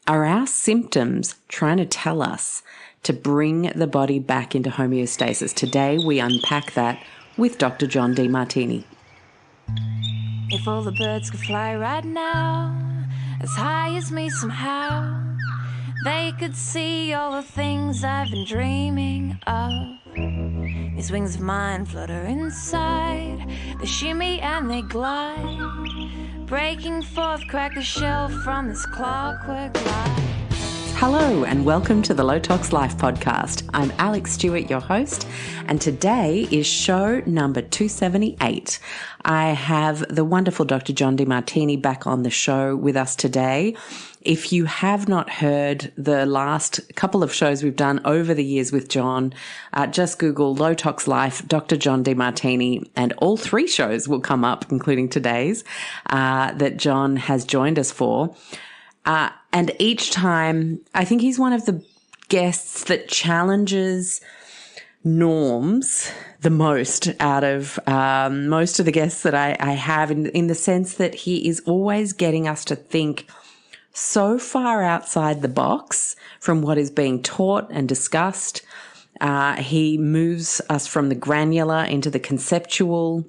Are our symptoms trying to tell us to bring the body back into homeostasis? Today we unpack that with Dr. John Demartini. If all the birds could fly right now, as high as me somehow, they could see all the things I've been dreaming of. These wings of mine flutter inside, they shimmy and they glide, breaking forth, crack the shell from this clockwork life. Hello and welcome to the Low Tox Life podcast. I'm Alex Stewart, your host, and today is show number 278. I have the wonderful Dr. John Demartini back on the show with us today. If you have not heard the last couple of shows we've done over the years with John, just Google Low Tox Life, Dr. John Demartini, and all three shows will come up, including today's, that John has joined us for. And each time, I think he's one of the guests that challenges norms the most out of most of the guests that I have, in the sense that he is always getting us to think so far outside the box from what is being taught and discussed. He moves us from the granular into the conceptual,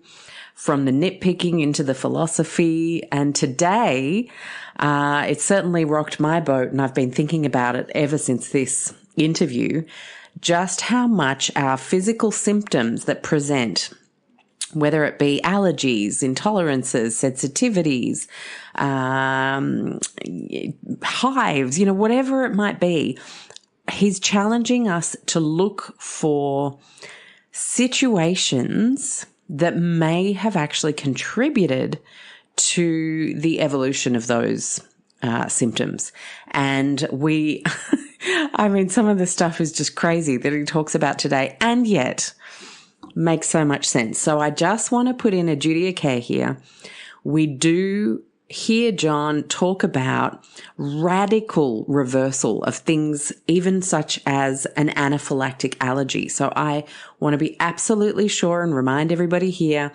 from the nitpicking into the philosophy. And today, it certainly rocked my boat, and I've been thinking about it ever since this interview, just how much our physical symptoms that present, whether it be allergies, intolerances, sensitivities, hives, whatever it might be, he's challenging us to look for situations that may have actually contributed to the evolution of those symptoms. And some of the stuff is just crazy that he talks about today, and yet makes so much sense. So I just want to put in a duty of care here. We do hear John talk about radical reversal of things, even such as an anaphylactic allergy. So I want to be absolutely sure and remind everybody here,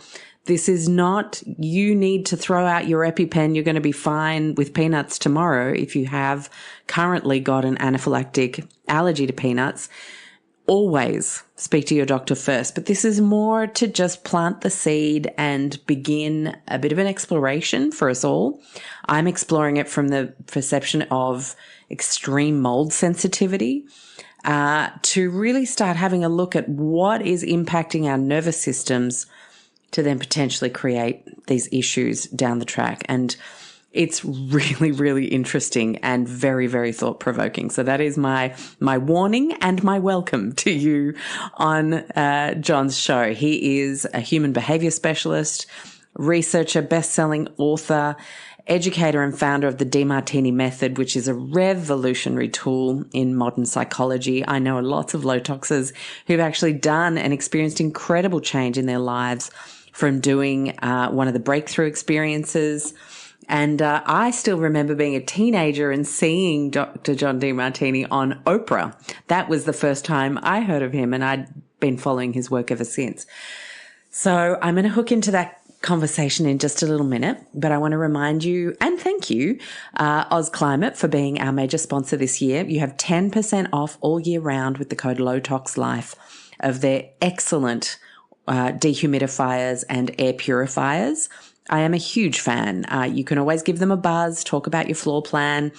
this is not, you need to throw out your EpiPen, you're going to be fine with peanuts tomorrow if you have currently got an anaphylactic allergy to peanuts. Always speak to your doctor first, but this is more to just plant the seed and begin a bit of an exploration for us all. I'm exploring it from the perception of extreme mold sensitivity, to really start having a look at what is impacting our nervous systems to then potentially create these issues down the track. And it's really, really interesting and very, very thought-provoking. So that is my warning and my welcome to you on John's show. He is a human behavior specialist, researcher, best-selling author, educator and founder of the Demartini method, which is a revolutionary tool in modern psychology. I know lots of low toxers who've actually done and experienced incredible change in their lives from doing one of the breakthrough experiences. And I still remember being a teenager and seeing Dr. John Demartini on Oprah. That was the first time I heard of him, and I'd been following his work ever since. So I'm going to hook into that conversation in just a little minute, but I want to remind you and thank you, Oz Climate, for being our major sponsor this year. You have 10% off all year round with the code LOWTOXLIFE of their excellent dehumidifiers and air purifiers. I am a huge fan. You can always give them a buzz, talk about your floor plan,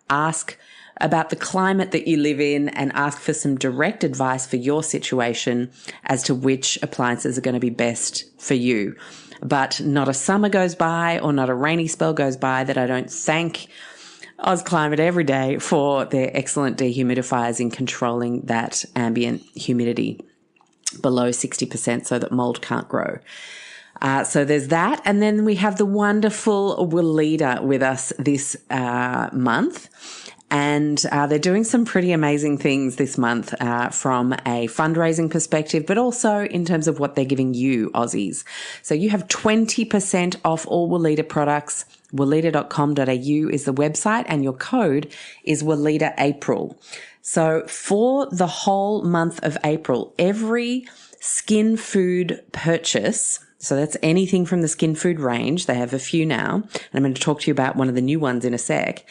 ask about the climate that you live in, and ask for some direct advice for your situation as to which appliances are going to be best for you. But not a summer goes by or not a rainy spell goes by that I don't thank Oz Climate every day for their excellent dehumidifiers in controlling that ambient humidity below 60% so that mold can't grow. So there's that. And then we have the wonderful Weleda with us this month. And they're doing some pretty amazing things this month from a fundraising perspective, but also in terms of what they're giving you, Aussies. So you have 20% off all Weleda products. Weleda.com.au is the website, and your code is WeledaApril. So for the whole month of April, every skin food purchase, so that's anything from the skin food range, they have a few now, and I'm going to talk to you about one of the new ones in a sec,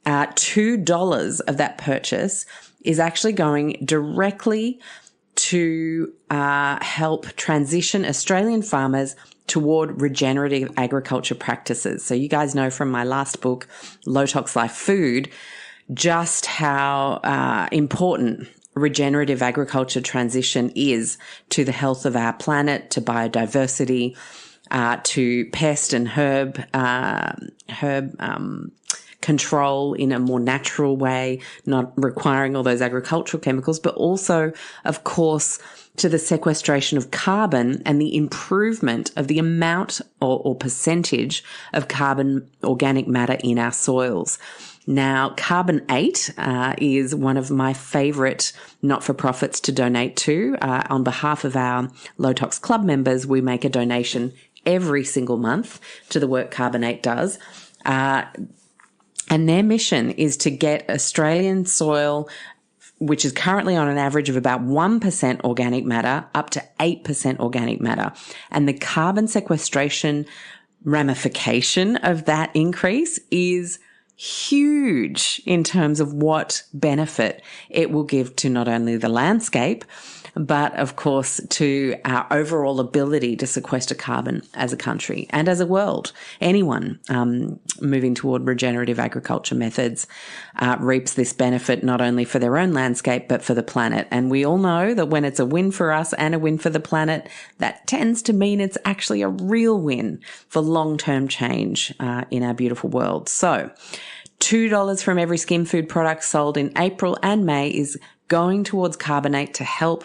$2 of that purchase is actually going directly to help transition Australian farmers toward regenerative agriculture practices. So you guys know from my last book, Low Tox Life Food, just how important regenerative agriculture transition is to the health of our planet, to biodiversity, to pest and herb control in a more natural way, not requiring all those agricultural chemicals, but also, of course, to the sequestration of carbon and the improvement of the amount or percentage of carbon organic matter in our soils. Now, Carbon8 is one of my favorite not-for-profits to donate to. On behalf of our Low Tox Club members, we make a donation every single month to the work Carbon8 does. And their mission is to get Australian soil, which is currently on an average of about 1% organic matter, up to 8% organic matter. And the carbon sequestration ramification of that increase is huge in terms of what benefit it will give to not only the landscape, but of course to our overall ability to sequester carbon as a country and as a world. Anyone moving toward regenerative agriculture methods reaps this benefit not only for their own landscape, but for the planet. And we all know that when it's a win for us and a win for the planet, that tends to mean it's actually a real win for long-term change in our beautiful world. So $2 from every skim food product sold in April and May is going towards Carbon8 to help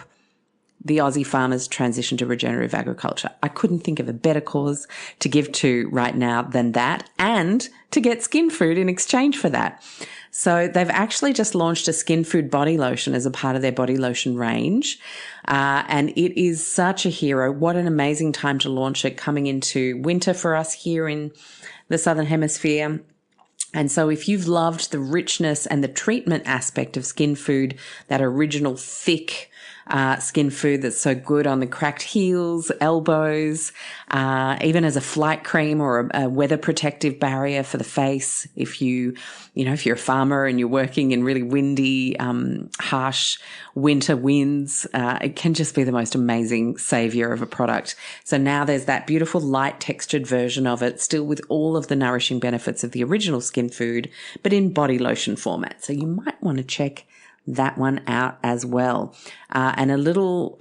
the Aussie farmers transition to regenerative agriculture. I couldn't think of a better cause to give to right now than that, and to get skin food in exchange for that. So they've actually just launched a skin food body lotion as a part of their body lotion range. And it is such a hero. What an amazing time to launch it, coming into winter for us here in the Southern Hemisphere. And so if you've loved the richness and the treatment aspect of skin food, that original thick skin food that's so good on the cracked heels, elbows, even as a flight cream or a weather protective barrier for the face. If you're a farmer and you're working in really windy, harsh winter winds, it can just be the most amazing savior of a product. So now there's that beautiful light textured version of it, still with all of the nourishing benefits of the original skin food, but in body lotion format. So you might want to check that one out as well. And a little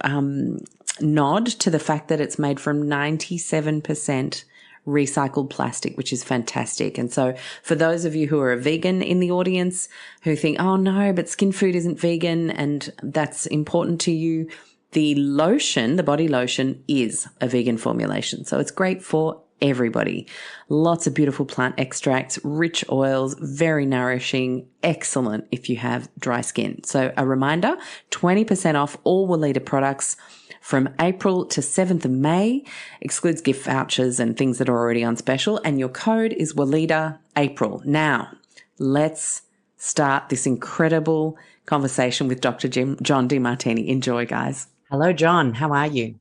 nod to the fact that it's made from 97% recycled plastic, which is fantastic. And so for those of you who are a vegan in the audience who think, oh no, but skin food isn't vegan and that's important to you, the lotion, the body lotion, is a vegan formulation. So it's great for everybody. Lots of beautiful plant extracts, rich oils, very nourishing, excellent if you have dry skin. So a reminder, 20% off all Weleda products from April to 7th of May, excludes gift vouchers and things that are already on special. And your code is Weleda April. Now, let's start this incredible conversation with Dr. John Demartini. Enjoy, guys. Hello, John. How are you?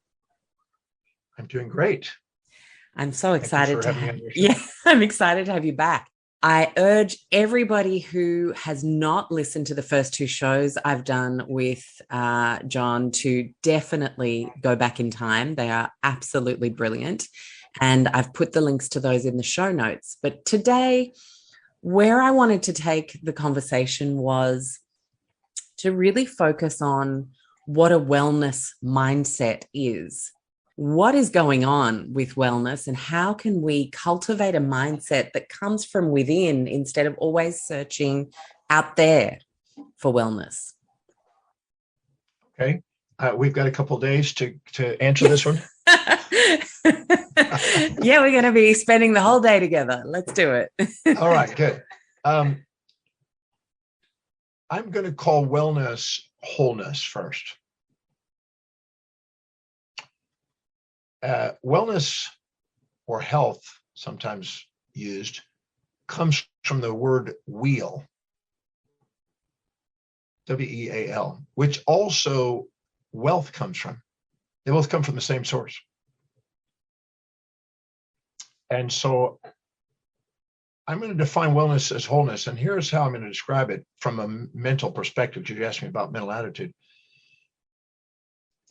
I'm doing great. I'm so excited to have you. Yeah, I'm excited to have you back. I urge everybody who has not listened to the first two shows I've done with John to definitely go back in time. They are absolutely brilliant. And I've put the links to those in the show notes. But today, where I wanted to take the conversation was to really focus on what a wellness mindset is. What is going on with wellness and how can we cultivate a mindset that comes from within instead of always searching out there for wellness? Okay. We've got a couple of days to answer this one. Yeah, we're going to be spending the whole day together. Let's do it. All right, good. I'm going to call wellness wholeness first. Wellness or health, sometimes used, comes from the word wheel, W-E-A-L, which also wealth comes from. They both come from the same source. And so I'm going to define wellness as wholeness, and here's how I'm going to describe it from a mental perspective, because you asked me about mental attitude.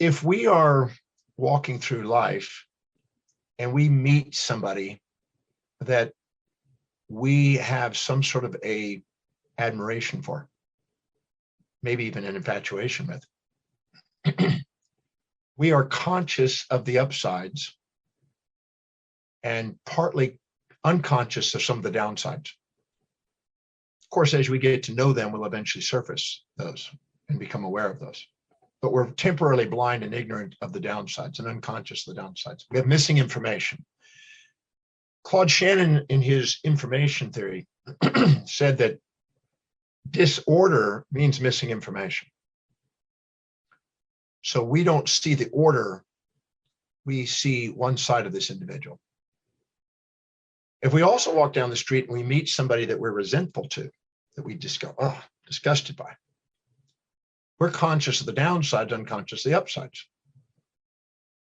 If we are walking through life and we meet somebody that we have some sort of a admiration for, maybe even an infatuation with, we are conscious of the upsides and partly unconscious of some of the downsides. Of course, as we get to know them, we'll eventually surface those and become aware of those. But we're temporarily blind and ignorant of the downsides and unconscious of the downsides. We have missing information. Claude Shannon, in his information theory, said that disorder means missing information. So we don't see the order, we see one side of this individual. If we also walk down the street and we meet somebody that we're resentful to, that we just go, oh, disgusted by, we're conscious of the downsides, unconscious of the upsides.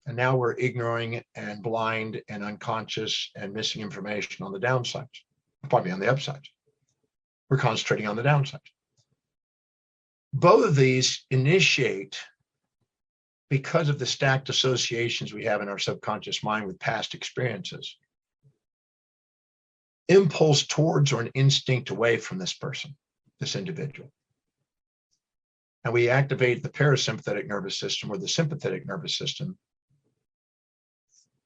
And now we're ignoring and blind and unconscious and missing information on the downsides, probably on the upsides. We're concentrating on the downsides. Both of these initiate, because of the stacked associations we have in our subconscious mind with past experiences, impulse towards or an instinct away from this person, this individual. And we activate the parasympathetic nervous system or the sympathetic nervous system,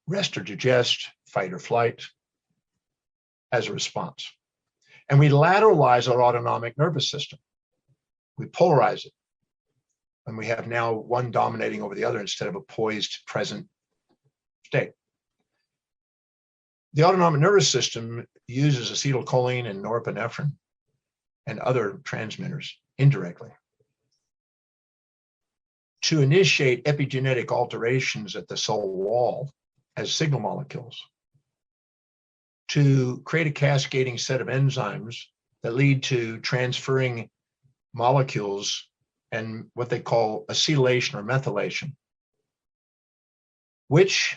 rest or digest, fight or flight, as a response. And we lateralize our autonomic nervous system. We polarize it. And we have now one dominating over the other instead of a poised present state. The autonomic nervous system uses acetylcholine and norepinephrine and other transmitters indirectly to initiate epigenetic alterations at the cell wall as signal molecules, to create a cascading set of enzymes that lead to transferring molecules and what they call acetylation or methylation, which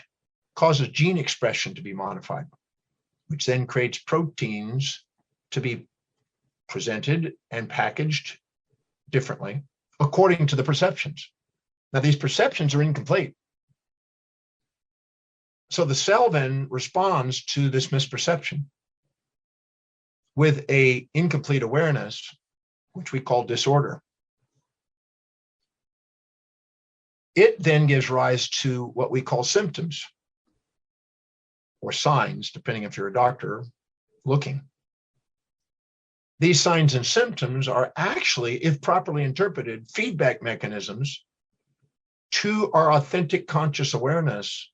causes gene expression to be modified, which then creates proteins to be presented and packaged differently according to the perceptions. Now, these perceptions are incomplete. So the cell then responds to this misperception with an incomplete awareness, which we call disorder. It then gives rise to what we call symptoms or signs, depending if you're a doctor looking. These signs and symptoms are actually, if properly interpreted, feedback mechanisms to our authentic conscious awareness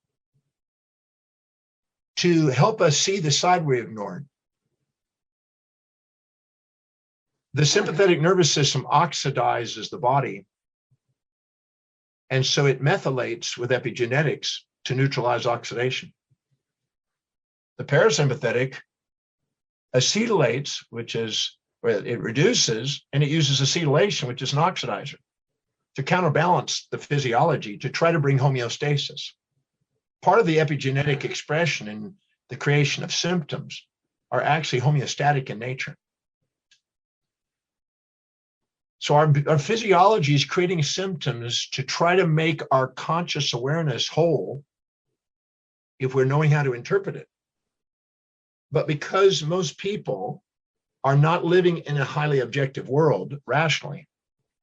to help us see the side we ignored. The sympathetic nervous system oxidizes the body, and so it methylates with epigenetics to neutralize oxidation. The parasympathetic acetylates, which is, well, it reduces, and it uses acetylation, which is an oxidizer, to counterbalance the physiology, to try to bring homeostasis. Part of the epigenetic expression in the creation of symptoms are actually homeostatic in nature. So our physiology is creating symptoms to try to make our conscious awareness whole if we're knowing how to interpret it. But because most people are not living in a highly objective world rationally,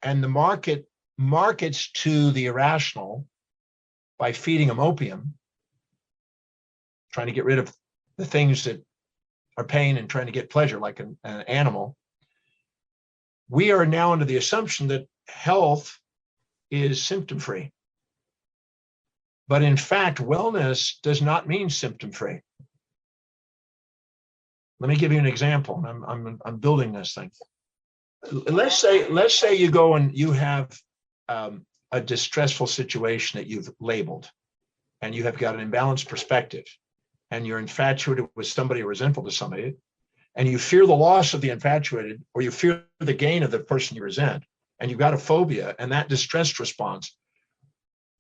and the market markets to the irrational by feeding them opium, trying to get rid of the things that are pain and trying to get pleasure like an animal, we are now under the assumption that health is symptom-free. But in fact, wellness does not mean symptom-free. Let me give you an example. I'm building this thing. Let's say you go and you have a distressful situation that you've labeled, and you have got an imbalanced perspective, and you're infatuated with somebody or resentful to somebody, and you fear the loss of the infatuated, or you fear the gain of the person you resent, and you've got a phobia, and that distress response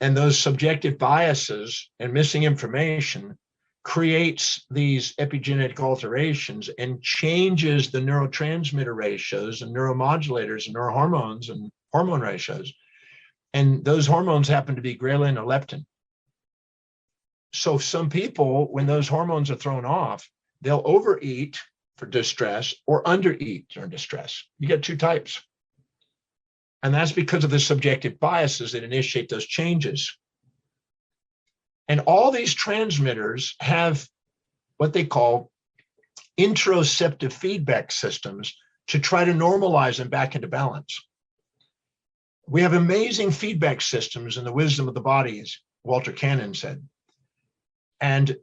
and those subjective biases and missing information creates these epigenetic alterations and changes the neurotransmitter ratios and neuromodulators and neurohormones and hormone ratios. And those hormones happen to be ghrelin or leptin. So some people, when those hormones are thrown off, they'll overeat for distress or undereat during distress. You get two types. And that's because of the subjective biases that initiate those changes. And all these transmitters have what they call interoceptive feedback systems to try to normalize them back into balance. We have amazing feedback systems in the wisdom of the body, as Walter Cannon said. And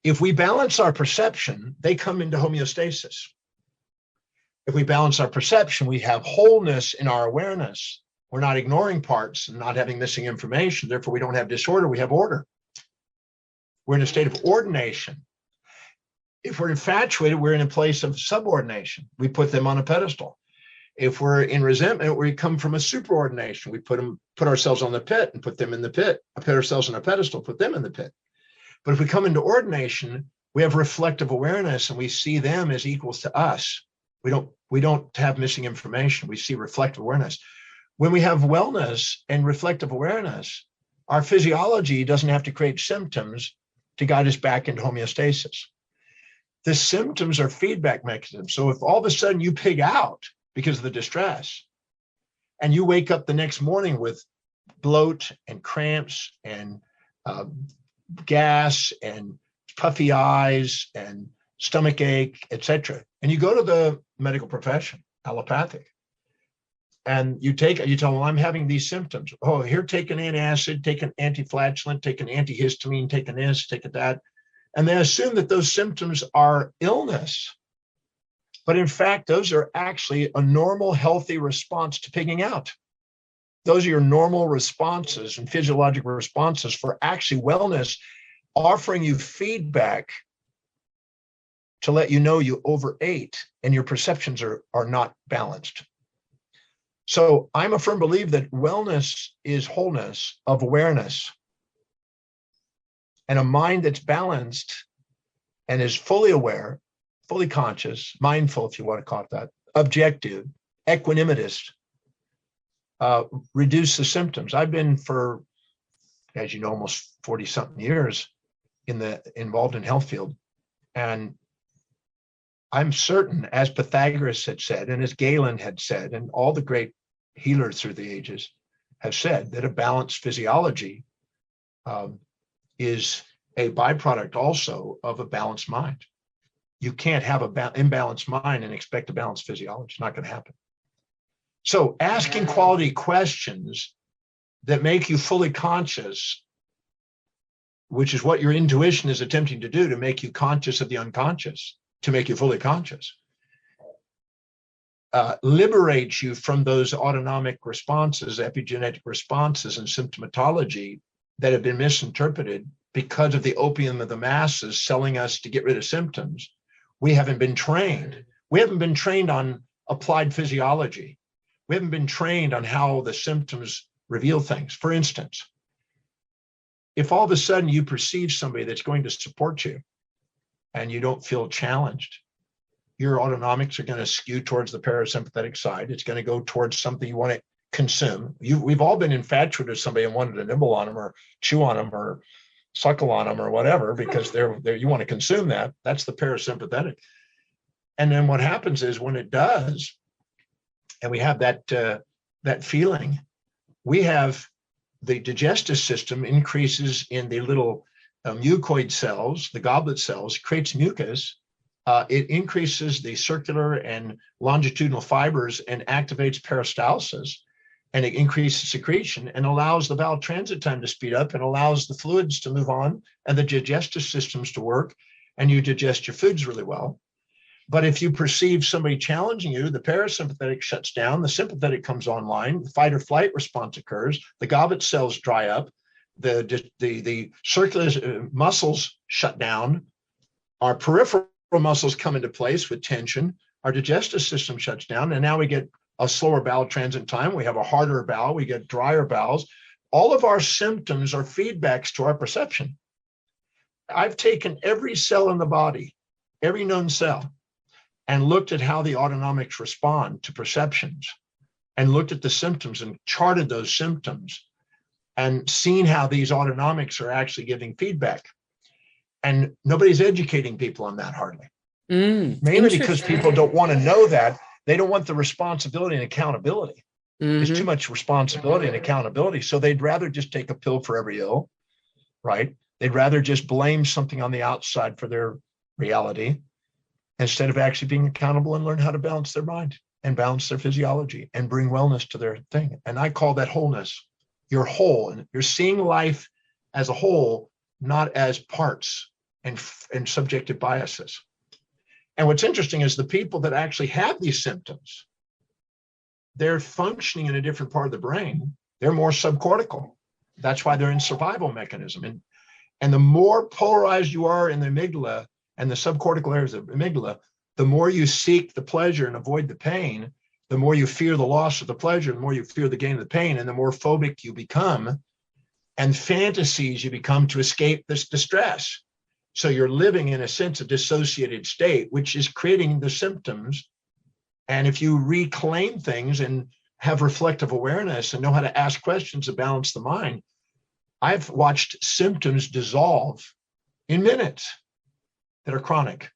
if we balance our perception, they come into homeostasis. If we balance our perception, we have wholeness in our awareness. We're not ignoring parts and not having missing information. Therefore, we don't have disorder, we have order. We're in a state of ordination. If we're infatuated, we're in a place of subordination. We put them on a pedestal. If we're in resentment, we come from a superordination. We put ourselves on the pit and put them in the pit. Put ourselves on a pedestal, put them in the pit. But if we come into ordination, we have reflective awareness and we see them as equals to us. We don't have missing information. We see reflective awareness. When we have wellness and reflective awareness, our physiology doesn't have to create symptoms to guide us back into homeostasis. The symptoms are feedback mechanisms. So if all of a sudden you pig out because of the distress, and you wake up the next morning with bloat and cramps and gas and puffy eyes and stomach ache, etc., and you go to the medical profession, allopathic, and you tell them, well, I'm having these symptoms. Oh, here, take an antacid, take an antiflatulent, take an antihistamine, take an this, take a that. And they assume that those symptoms are illness. But in fact, those are actually a normal, healthy response to pigging out. Those are your normal responses and physiological responses for actually wellness, offering you feedback to let you know you overate and your perceptions are not balanced. So I'm a firm believer that wellness is wholeness of awareness. And a mind that's balanced and is fully aware, fully conscious, mindful, if you want to call it that, objective, equanimitous, reduce the symptoms. I've been for, as you know, almost 40-something years involved in health field. And I'm certain, as Pythagoras had said, and as Galen had said, and all the great healers through the ages have said, that a balanced physiology is a byproduct also of a balanced mind. You can't have an imbalanced mind and expect a balanced physiology. It's not going to happen. So asking quality questions that make you fully conscious, which is what your intuition is attempting to do, to make you conscious of the unconscious, to make you fully conscious, liberates you from those autonomic responses, epigenetic responses, and symptomatology that have been misinterpreted because of the opium of the masses selling us to get rid of symptoms. We haven't been trained. We haven't been trained on applied physiology. We haven't been trained on how the symptoms reveal things. For instance, if all of a sudden you perceive somebody that's going to support you and you don't feel challenged, your autonomics are going to skew towards the parasympathetic side. It's going to go towards something you want to consume. We've all been infatuated with somebody and wanted to nibble on them or chew on them or suckle on them or whatever, because they're you want to consume that. That's the parasympathetic. And then what happens is when it does, and we have that feeling, we have the digestive system increases in the little mucoid cells, the goblet cells, creates mucus. It increases the circular and longitudinal fibers and activates peristalsis, and it increases secretion and allows the bowel transit time to speed up and allows the fluids to move on and the digestive systems to work, and you digest your foods really well. But if you perceive somebody challenging you, the parasympathetic shuts down, the sympathetic comes online, the fight or flight response occurs, the goblet cells dry up, the circular muscles shut down, our peripheral muscles come into place with tension, our digestive system shuts down, and now we get a slower bowel transit time, we have a harder bowel, we get drier bowels. All of our symptoms are feedbacks to our perception. I've taken every cell in the body, every known cell, and looked at how the autonomics respond to perceptions, and looked at the symptoms and charted those symptoms, and seen how these autonomics are actually giving feedback. And nobody's educating people on that hardly. Mainly because people don't want to know that. They don't want the responsibility and accountability. There's too much responsibility and accountability. So they'd rather just take a pill for every ill, right? They'd rather just blame something on the outside for their reality instead of actually being accountable and learn how to balance their mind and balance their physiology and bring wellness to their thing. And I call that wholeness. You're whole, and you're seeing life as a whole, not as parts and subjective biases. And what's interesting is the people that actually have these symptoms, they're functioning in a different part of the brain. They're more subcortical. That's why they're in survival mechanism. And the more polarized you are in the amygdala and the subcortical areas of the amygdala, the more you seek the pleasure and avoid the pain, the more you fear the loss of the pleasure, the more you fear the gain of the pain, and the more phobic you become, and fantasies you become to escape this distress. So you're living in a sense of dissociated state, which is creating the symptoms. And if you reclaim things and have reflective awareness and know how to ask questions to balance the mind, I've watched symptoms dissolve in minutes that are chronic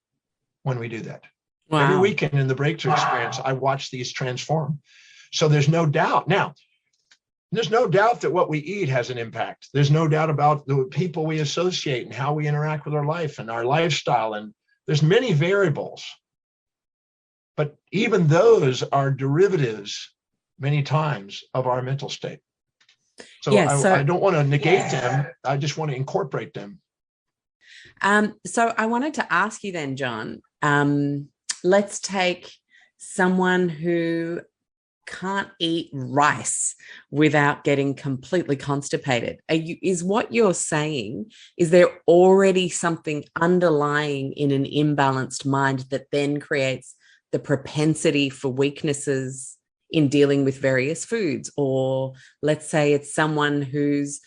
when we do that. Wow. Every weekend in the breakthrough experience, I watch these transform. So there's no doubt. Now, there's no doubt that what we eat has an impact. There's no doubt about the people we associate and how we interact with our life and our lifestyle. And there's many variables. But even those are derivatives many times of our mental state. So, I don't want to negate them. I just want to incorporate them. So I wanted to ask you then, John, let's take someone who can't eat rice without getting completely constipated. Is what you're saying, is there already something underlying in an imbalanced mind that then creates the propensity for weaknesses in dealing with various foods? Or let's say it's someone who's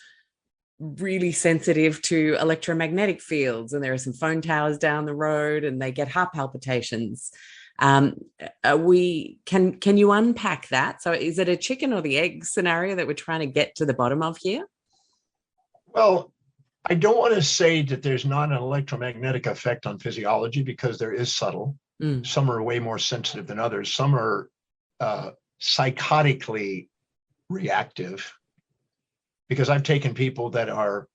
really sensitive to electromagnetic fields and there are some phone towers down the road and they get heart palpitations. Can you unpack that? So is it a chicken or the egg scenario that we're trying to get to the bottom of here? Well, I don't want to say that there's not an electromagnetic effect on physiology, because there is subtle. Some are way more sensitive than others. Some are psychotically reactive, because I've taken people that are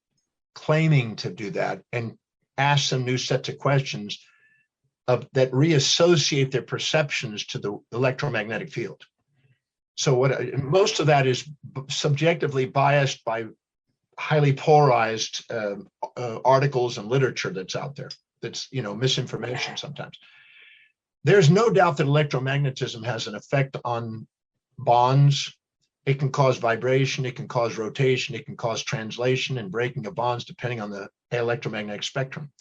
claiming to do that and asked them new sets of questions that reassociate their perceptions to the electromagnetic field. So most of that is subjectively biased by highly polarized articles and literature that's out there. That's, misinformation sometimes. There's no doubt that electromagnetism has an effect on bonds. It can cause vibration, it can cause rotation, it can cause translation and breaking of bonds depending on the electromagnetic spectrum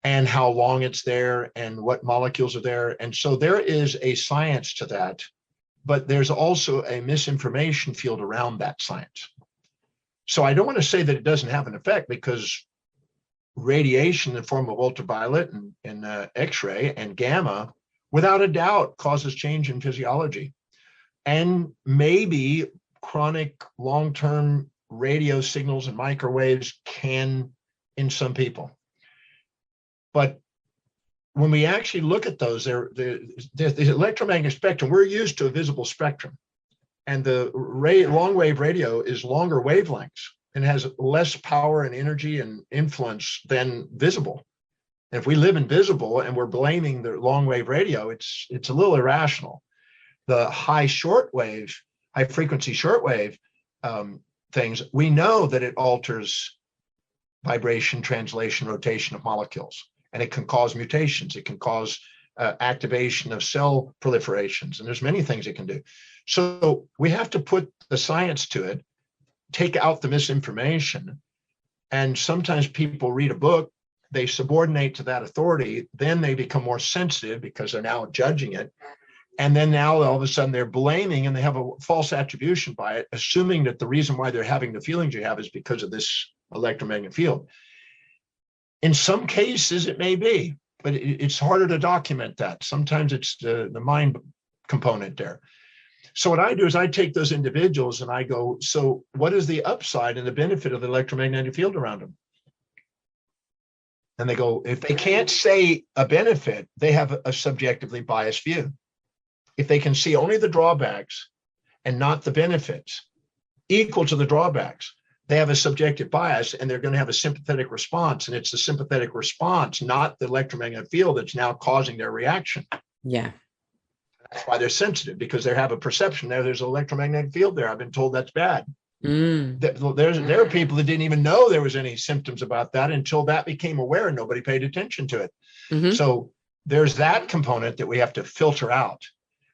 and how long it's there and what molecules are there. And so there is a science to that, but there's also a misinformation field around that science. So I don't want to say that it doesn't have an effect, because radiation in the form of ultraviolet and X-ray and gamma, without a doubt, causes change in physiology. And maybe chronic long-term radio signals and microwaves can in some people. But when we actually look at those, the electromagnetic spectrum, we're used to a visible spectrum. And the long wave radio is longer wavelengths and has less power and energy and influence than visible. And if we live in visible and we're blaming the long wave radio, it's a little irrational. The high frequency shortwave things, we know that it alters vibration, translation, rotation of molecules, and it can cause mutations. It can cause activation of cell proliferations, and there's many things it can do. So we have to put the science to it, take out the misinformation, and sometimes people read a book, they subordinate to that authority, then they become more sensitive because they're now judging it. And then now all of a sudden they're blaming and they have a false attribution by it, assuming that the reason why they're having the feelings you have is because of this electromagnetic field. In some cases, it may be, but it's harder to document that. Sometimes it's the mind component there. So what I do is I take those individuals and I go, so what is the upside and the benefit of the electromagnetic field around them? And they go, if they can't say a benefit, they have a subjectively biased view. If they can see only the drawbacks and not the benefits equal to the drawbacks, they have a subjective bias and they're going to have a sympathetic response. And it's the sympathetic response, not the electromagnetic field, that's now causing their reaction. Yeah. That's why they're sensitive, because they have a perception there's an electromagnetic field there. I've been told that's bad. There are people that didn't even know there was any symptoms about that until that became aware and nobody paid attention to it. Mm-hmm. So there's that component that we have to filter out.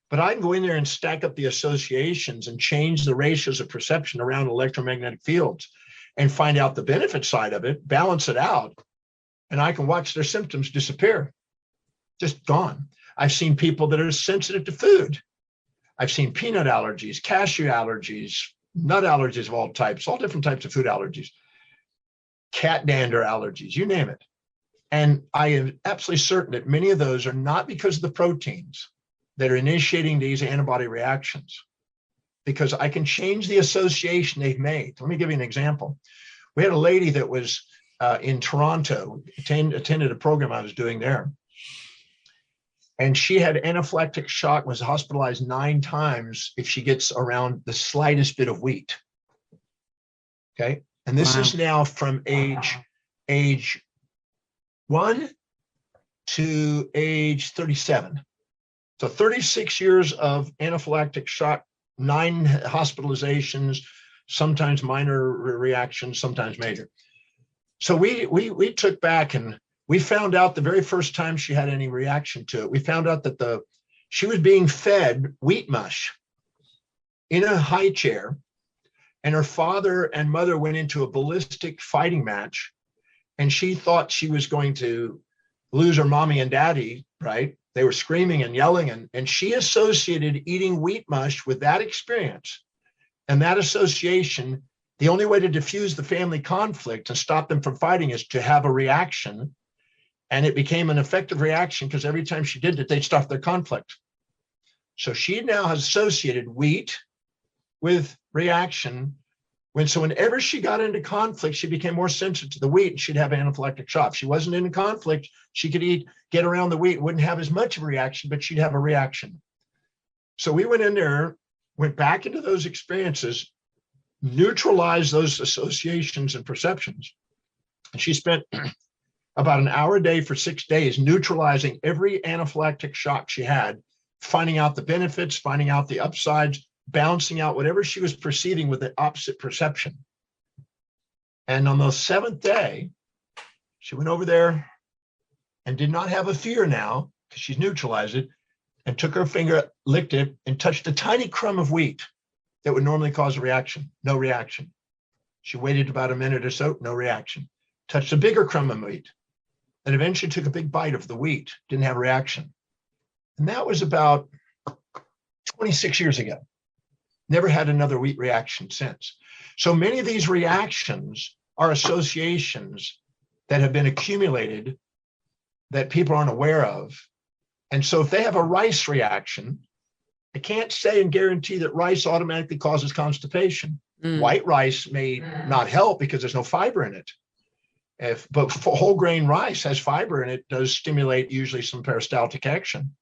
But I can go in there and stack up the associations and change the ratios of perception around electromagnetic fields and find out the benefit side of it, balance it out, and I can watch their symptoms disappear. Just gone. I've seen people that are sensitive to food. I've seen peanut allergies, cashew allergies, nut allergies of all types, all different types of food allergies, cat dander allergies, you name it. And I am absolutely certain that many of those are not because of the proteins that are initiating these antibody reactions, because I can change the association they've made. Let me give you an example. We had a lady that was in Toronto, attended a program I was doing there. And she had anaphylactic shock, was hospitalized 9 times if she gets around the slightest bit of wheat. Okay. And this is now from age 1 to age 37. So 36 years of anaphylactic shock, 9 hospitalizations, sometimes minor reactions, sometimes major. So we took back and we found out the very first time she had any reaction to it, we found out that she was being fed wheat mush in a high chair, and her father and mother went into a ballistic fighting match, and she thought she was going to lose her mommy and daddy, right? They were screaming and yelling, and she associated eating wheat mush with that experience. And that association, the only way to diffuse the family conflict and stop them from fighting is to have a reaction. And it became an effective reaction because every time she did it, they'd stop their conflict. So she now has associated wheat with reaction. So whenever she got into conflict, she became more sensitive to the wheat and she'd have anaphylactic shock. If she wasn't in conflict, she could get around the wheat, wouldn't have as much of a reaction, but she'd have a reaction. So we went in there, went back into those experiences, neutralized those associations and perceptions. And she spent about an hour a day for 6 days, neutralizing every anaphylactic shock she had, finding out the benefits, finding out the upsides, balancing out whatever she was perceiving with the opposite perception. And on the 7th day, she went over there and did not have a fear now, because she's neutralized it, and took her finger, licked it, and touched a tiny crumb of wheat that would normally cause a reaction. No reaction. She waited about a minute or so, no reaction. Touched a bigger crumb of wheat, and eventually took a big bite of the wheat, didn't have a reaction. And that was about 26 years ago. Never had another wheat reaction since. So many of these reactions are associations that have been accumulated that people aren't aware of. And so if they have a rice reaction, I can't say and guarantee that rice automatically causes constipation. White rice may not help because there's no fiber in it. But whole grain rice has fiber in it, does stimulate usually some peristaltic action.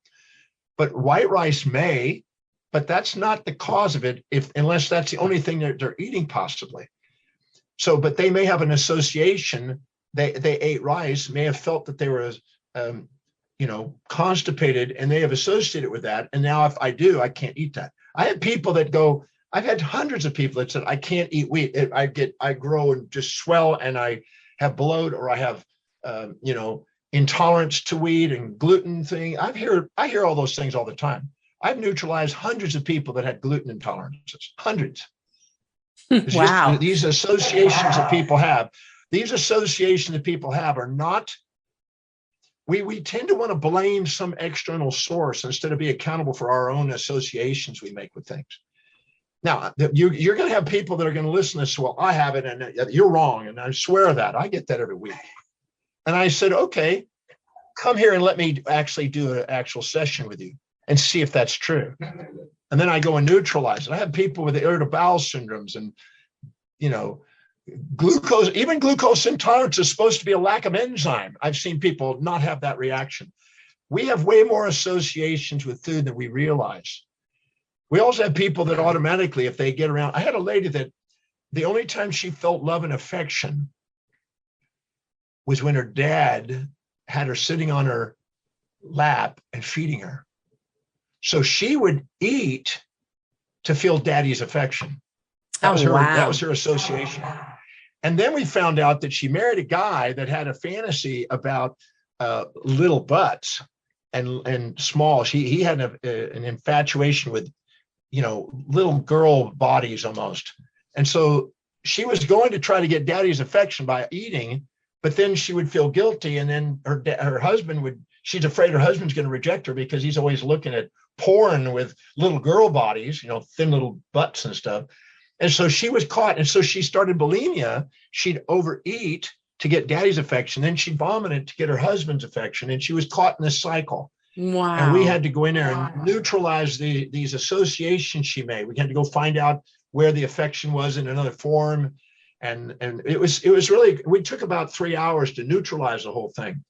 But white rice may, but that's not the cause of it, unless that's the only thing they're eating possibly. So, but they may have an association. They ate rice, may have felt that they were, constipated, and they have associated with that. And now if I do, I can't eat that. I have people that go, I've had hundreds of people that said, I can't eat wheat. I grow and just swell, and I have bloat, or I have, intolerance to wheat and gluten thing. I hear all those things all the time. I've neutralized hundreds of people that had gluten intolerances, hundreds. Wow. These associations that people have, are not, we tend to want to blame some external source instead of be accountable for our own associations we make with things. Now, you're going to have people that are going to listen to this, well, I have it, and you're wrong, and I swear that. I get that every week. And I said, okay, come here and let me actually do an actual session with you and see if that's true. And then I go and neutralize it. I have people with irritable bowel syndromes and, glucose, even glucose intolerance is supposed to be a lack of enzyme. I've seen people not have that reaction. We have way more associations with food than we realize. We also have people that automatically, if they get around, I had a lady that the only time she felt love and affection was when her dad had her sitting on her lap and feeding her. So she would eat to feel daddy's affection. That was her association. And then we found out that she married a guy that had a fantasy about little butts and small. He had an infatuation with, little girl bodies almost. And so she was going to try to get daddy's affection by eating, but then she would feel guilty. And then her husband she's afraid her husband's going to reject her because he's always looking at porn with little girl bodies, thin little butts and stuff. And so she was caught. And so she started bulimia. She'd overeat to get daddy's affection. Then she vomited to get her husband's affection. And she was caught in this cycle. Wow. And we had to go in there and neutralize these associations she made. We had to go find out where the affection was in another form. And it was really, we took about 3 hours to neutralize the whole thing.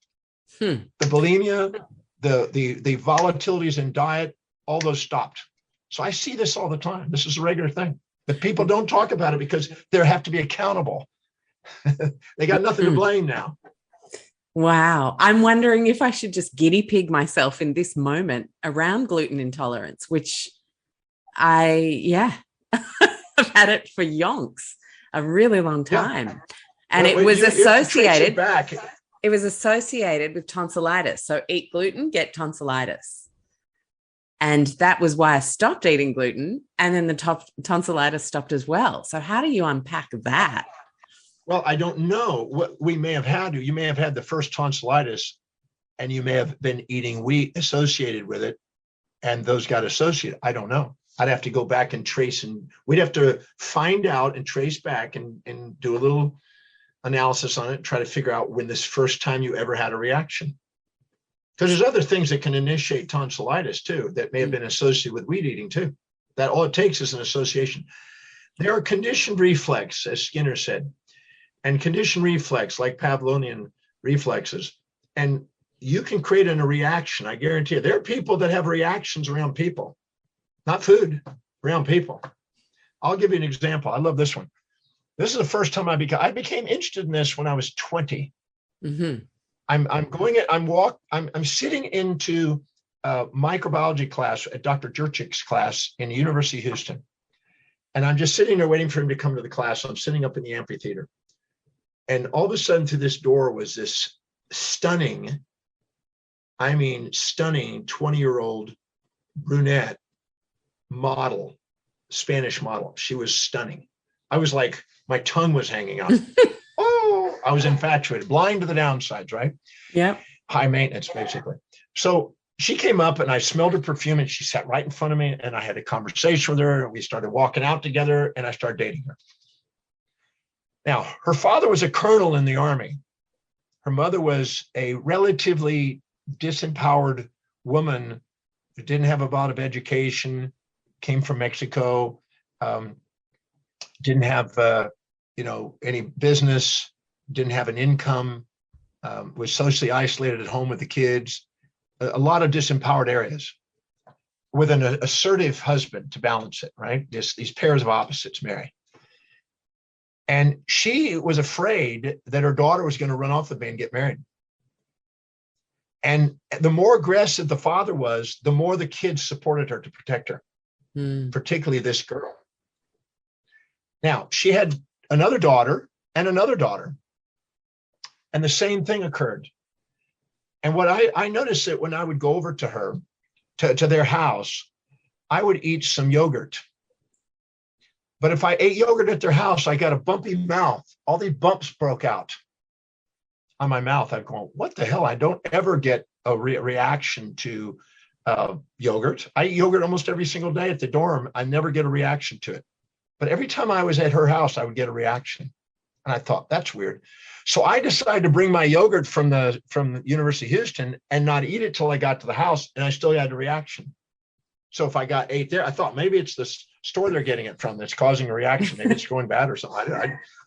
The bulimia, the volatilities in diet, all those stopped. So I see this all the time. This is a regular thing. But people don't talk about it because they have to be accountable. They got nothing to blame now. Wow. I'm wondering if I should just guinea pig myself in this moment around gluten intolerance, which I've had it for yonks, a really long time. Yeah. And it was associated with tonsillitis. So eat gluten, get tonsillitis. And that was why I stopped eating gluten. And then the tonsillitis stopped as well. So how do you unpack that? Well, I don't know what we may have had. You may have had the first tonsillitis and you may have been eating wheat associated with it. And those got associated. I don't know. I'd have to go back and trace, and we'd have to find out and trace back and do a little analysis on it, try to figure out when this first time you ever had a reaction. Because there's other things that can initiate tonsillitis too, that may have been associated with wheat eating too. That all it takes is an association. There are conditioned reflex, as Skinner said, and conditioned reflex, like Pavlovian reflexes. And you can create a reaction, I guarantee you. There are people that have reactions around people, not food, around people. I'll give you an example. I love this one. This is the first time I became interested in this when I was 20. Mm-hmm. I'm sitting into a microbiology class at Dr. Jurchik's class in the University of Houston. And I'm just sitting there waiting for him to come to the class. I'm sitting up in the amphitheater. And all of a sudden through this door was this stunning 20-year-old brunette model, Spanish model. She was stunning. I was like, my tongue was hanging out. Oh, I was infatuated, blind to the downsides, right? Yeah. High maintenance, basically. So she came up and I smelled her perfume and she sat right in front of me and I had a conversation with her and we started walking out together and I started dating her. Now, her father was a colonel in the Army. Her mother was a relatively disempowered woman who didn't have a lot of education, came from Mexico, didn't have any business, didn't have an income, was socially isolated at home with the kids, a lot of disempowered areas, with an assertive husband to balance it, right? These pairs of opposites marry. And she was afraid that her daughter was going to run off with me and get married. And the more aggressive the father was, the more the kids supported her to protect her, particularly this girl. Now, she had another daughter and another daughter, and the same thing occurred. And what I noticed that when I would go over to her, to their house, I would eat some yogurt. But if I ate yogurt at their house, I got a bumpy mouth. All these bumps broke out on my mouth. I'm going, what the hell? I don't ever get a reaction to yogurt. I eat yogurt almost every single day at the dorm. I never get a reaction to it. But every time I was at her house, I would get a reaction. And I thought, that's weird. So I decided to bring my yogurt from the University of Houston and not eat it till I got to the house, and I still had a reaction. So if I ate there, I thought maybe it's the store they're getting it from that's causing a reaction. Maybe it's going bad or something.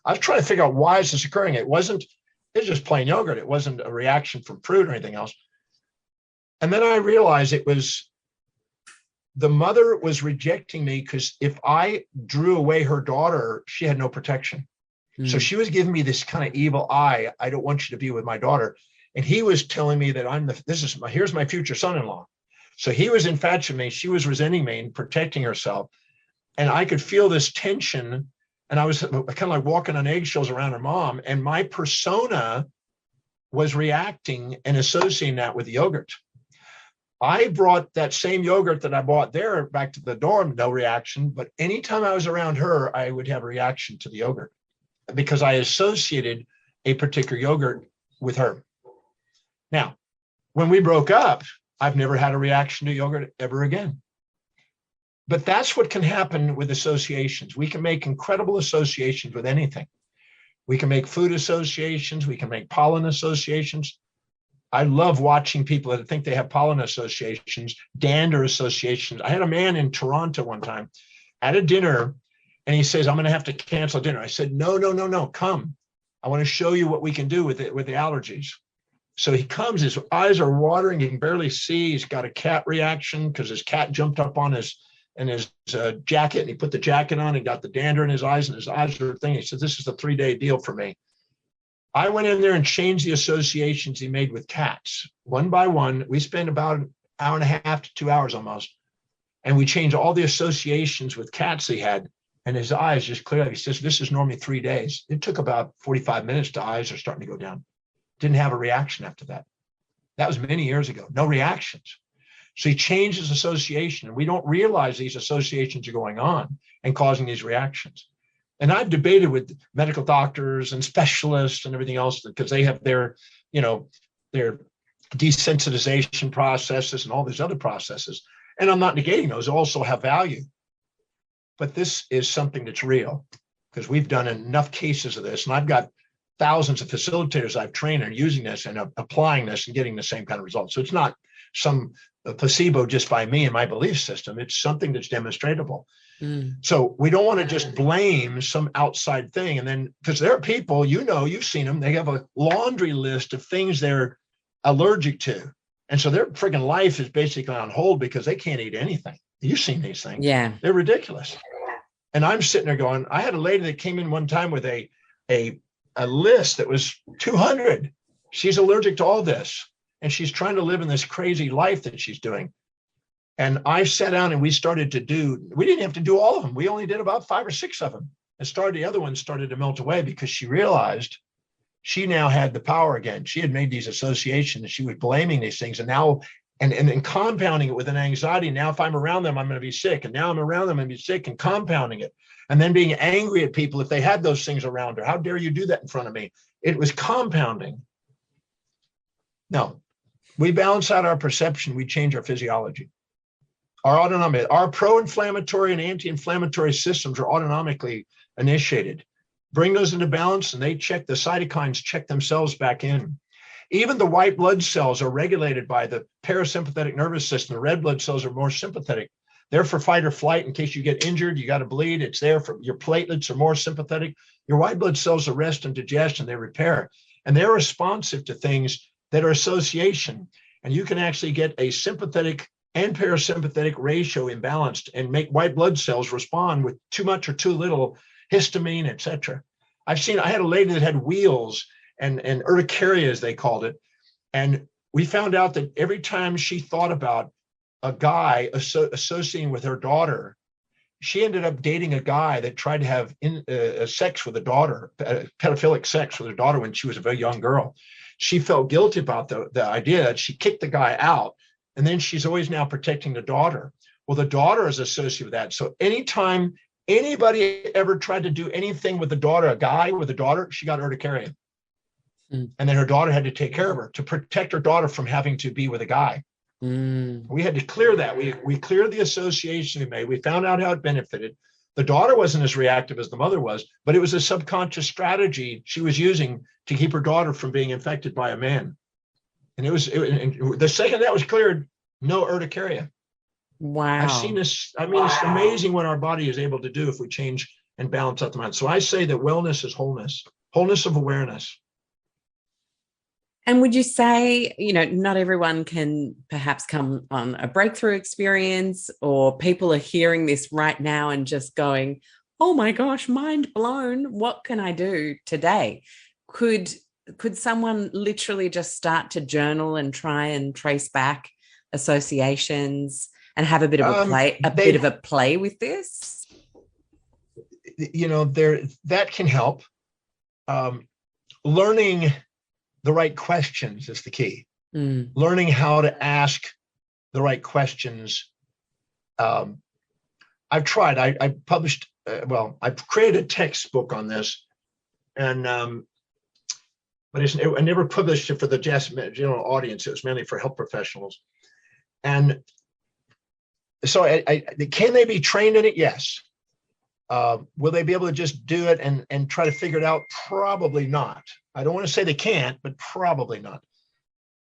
I was trying to figure out why is this occurring. It's just plain yogurt. It wasn't a reaction from fruit or anything else. And then I realized it was the mother was rejecting me because if I drew away her daughter, she had no protection. So she was giving me this kind of evil eye. I don't want you to be with my daughter. And he was telling me that here's my future son-in-law. So he was infatuated with me. She was resenting me and protecting herself. And I could feel this tension. And I was kind of like walking on eggshells around her mom. And my persona was reacting and associating that with the yogurt. I brought that same yogurt that I bought there back to the dorm, no reaction. But anytime I was around her, I would have a reaction to the yogurt because I associated a particular yogurt with her. Now, when we broke up, I've never had a reaction to yogurt ever again. But that's what can happen with associations. We can make incredible associations with anything. We can make food associations. We can make pollen associations. I love watching people that think they have pollen associations, dander associations. I had a man in Toronto one time at a dinner, and he says, I'm going to have to cancel dinner. I said, no, come. I want to show you what we can do with the allergies. So he comes, his eyes are watering, he can barely see. He's got a cat reaction because his cat jumped up on his jacket, and he put the jacket on and got the dander in his eyes, and his eyes are thinking. He said, this is a 3-day deal for me. I went in there and changed the associations he made with cats. One by one, we spent about an hour and a half to 2 hours almost. And we changed all the associations with cats he had. And his eyes just cleared up. He says, this is normally 3 days. It took about 45 minutes. The eyes are starting to go down. Didn't have a reaction after that. That was many years ago. No reactions. So he changed his association. And we don't realize these associations are going on and causing these reactions. And I've debated with medical doctors and specialists and everything else because they have their desensitization processes and all these other processes. And I'm not negating those, also have value. But this is something that's real because we've done enough cases of this. And I've got thousands of facilitators I've trained are using this and applying this and getting the same kind of results. So it's not some placebo just by me and my belief system. It's something that's demonstratable. So we don't want to just blame some outside thing. And then, because there are people, you've seen them, they have a laundry list of things they're allergic to. And so their friggin' life is basically on hold because they can't eat anything. You've seen these things. Yeah. They're ridiculous. And I'm sitting there going, I had a lady that came in one time with a list that was 200. She's allergic to all this. And she's trying to live in this crazy life that she's doing. And I sat down and we didn't have to do all of them. We only did about 5 or 6 of them. And the other ones started to melt away because she realized she now had the power again. She had made these associations. She was blaming these things. And now, and compounding it with an anxiety. Now, if I'm around them, I'm going to be sick. And now I'm around them, I'm going to be sick, and compounding it. And then being angry at people if they had those things around her. How dare you do that in front of me? It was compounding. No, we balance out our perception. We change our physiology. Our pro-inflammatory and anti-inflammatory systems are autonomically initiated. Bring those into balance and the cytokines check themselves back in. Even the white blood cells are regulated by the parasympathetic nervous system. The red blood cells are more sympathetic. They're for fight or flight in case you get injured, you got to bleed. It's there for your platelets are more sympathetic. Your white blood cells are rest and digest and they repair. And they're responsive to things that are association. And you can actually get a sympathetic and parasympathetic ratio imbalanced and make white blood cells respond with too much or too little histamine, etc. I had a lady that had wheals and urticaria, as they called it. And we found out that every time she thought about a guy associating with her daughter, she ended up dating a guy that tried to have sex with a daughter, pedophilic sex with her daughter when she was a very young girl. She felt guilty about the idea that she kicked the guy out. And then she's always now protecting the daughter. Well, the daughter is associated with that. So anytime anybody ever tried to do anything with the daughter, a guy with a daughter, she got urticaria. And then her daughter had to take care of her to protect her daughter from having to be with a guy. We had to clear that. We cleared the association we made. We found out how it benefited. The daughter wasn't as reactive as the mother was, but it was a subconscious strategy she was using to keep her daughter from being infected by a man. And and the second that was cleared, no urticaria. Wow. I've seen this. I mean, it's amazing what our body is able to do if we change and balance out the mind. So I say that wellness is wholeness, wholeness of awareness. And would you say, not everyone can perhaps come on a breakthrough experience, or people are hearing this right now and just going, oh my gosh, mind blown. What can I do today? Could someone literally just start to journal and try and trace back associations and have a bit of a play with this? That can help. Learning the right questions is the key. Learning how to ask the right questions. I've tried. I published. I've created a textbook on this, and but I never published it for the general audience. It was mainly for health professionals. And so, can they be trained in it? Yes. Will they be able to just do it and try to figure it out? Probably not. I don't want to say they can't, but probably not.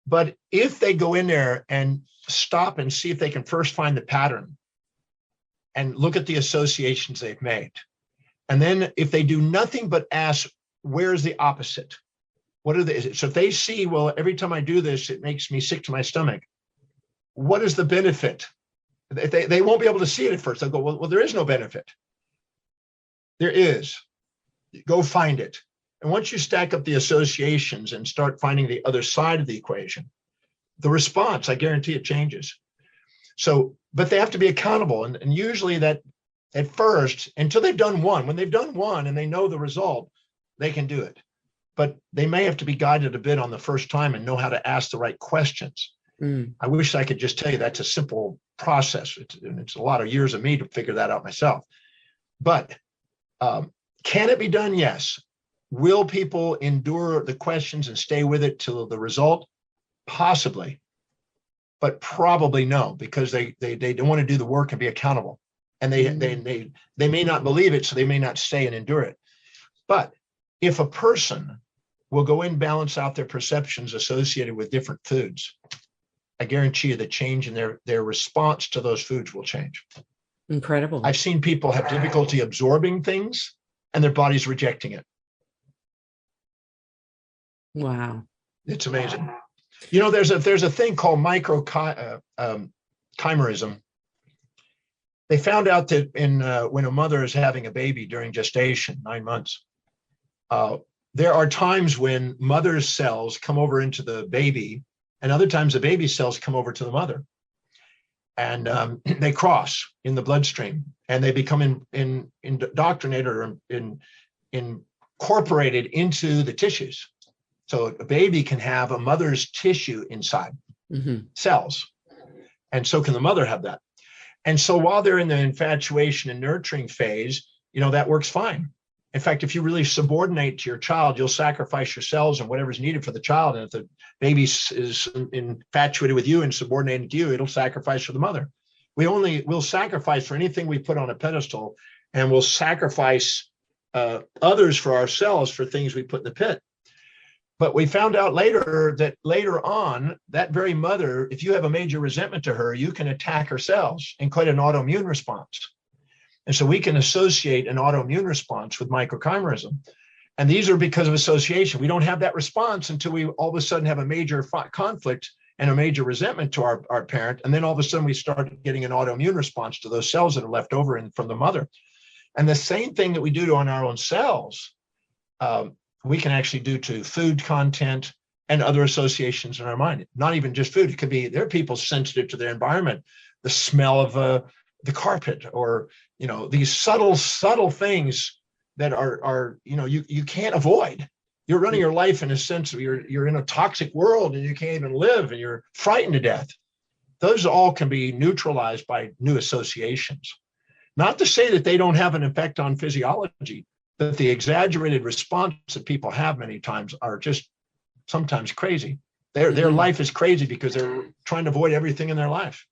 But if they go in there and stop and see if they can first find the pattern and look at the associations they've made, and then if they do nothing but ask, where's the opposite? What are they? So if they see, well, every time I do this, it makes me sick to my stomach. What is the benefit? They won't be able to see it at first. They'll go, well, there is no benefit. There is. Go find it. And once you stack up the associations and start finding the other side of the equation, the response, I guarantee it changes. So, but they have to be accountable. And usually that at first, until they've done one, when they've done one and they know the result, they can do it. But they may have to be guided a bit on the first time and know how to ask the right questions. I wish I could just tell you that's a simple process. It's a lot of years of me to figure that out myself. But can it be done? Yes. Will people endure the questions and stay with it till the result? Possibly, but probably no, because they don't want to do the work and be accountable, and they may not believe it, so they may not stay and endure it. But if a person will go in, balance out their perceptions associated with different foods, I guarantee you the change in their response to those foods will change. Incredible. I've seen people have difficulty absorbing things and their body's rejecting it. Wow. It's amazing. There's a thing called chimerism. They found out that when a mother is having a baby during gestation, 9 months, there are times when mother's cells come over into the baby, and other times the baby cells come over to the mother. And they cross in the bloodstream, and they become indoctrinated or incorporated into the tissues. So a baby can have a mother's tissue inside cells, and so can the mother have that. And so while they're in the infatuation and nurturing phase, that works fine. In fact, if you really subordinate to your child, you'll sacrifice your cells and whatever's needed for the child. And if the baby is infatuated with you and subordinated to you, it'll sacrifice for the mother. We'll sacrifice for anything we put on a pedestal, and we'll sacrifice others for ourselves for things we put in the pit. But we found out later on, that very mother, if you have a major resentment to her, you can attack her cells and create an autoimmune response. And so we can associate an autoimmune response with microchimerism. And these are because of association. We don't have that response until we all of a sudden have a major conflict and a major resentment to our parent. And then all of a sudden we start getting an autoimmune response to those cells that are left over from the mother. And the same thing that we do on our own cells, we can actually do to food content and other associations in our mind. Not even just food. It could be, there are people sensitive to their environment, the smell of the carpet, or these subtle things that are you can't avoid. You're running your life in a sense of you're in a toxic world and you can't even live and you're frightened to death. Those all can be neutralized by new associations. Not to say that they don't have an effect on physiology, but the exaggerated response that people have many times are just sometimes crazy. Their life is crazy because they're trying to avoid everything in their life.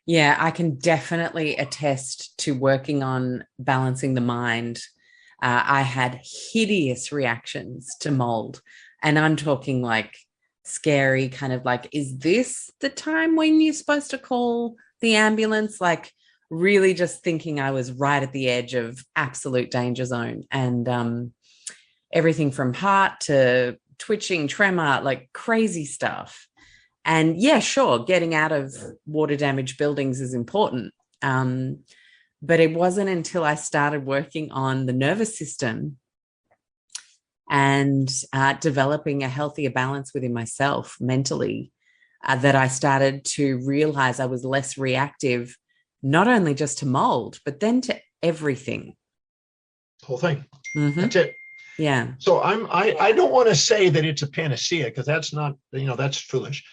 Yeah, I can definitely attest to working on balancing the mind. I had hideous reactions to mold. And I'm talking like scary, kind of like, is this the time when you're supposed to call the ambulance? Like, really just thinking I was right at the edge of absolute danger zone. And everything from heart to twitching, tremor, like crazy stuff. And yeah, sure, getting out of water damaged buildings is important. But it wasn't until I started working on the nervous system and developing a healthier balance within myself mentally that I started to realize I was less reactive, not only just to mold, but then to everything. The whole thing. Mm-hmm. That's it. Yeah. So I don't want to say that it's a panacea, because that's not, that's foolish.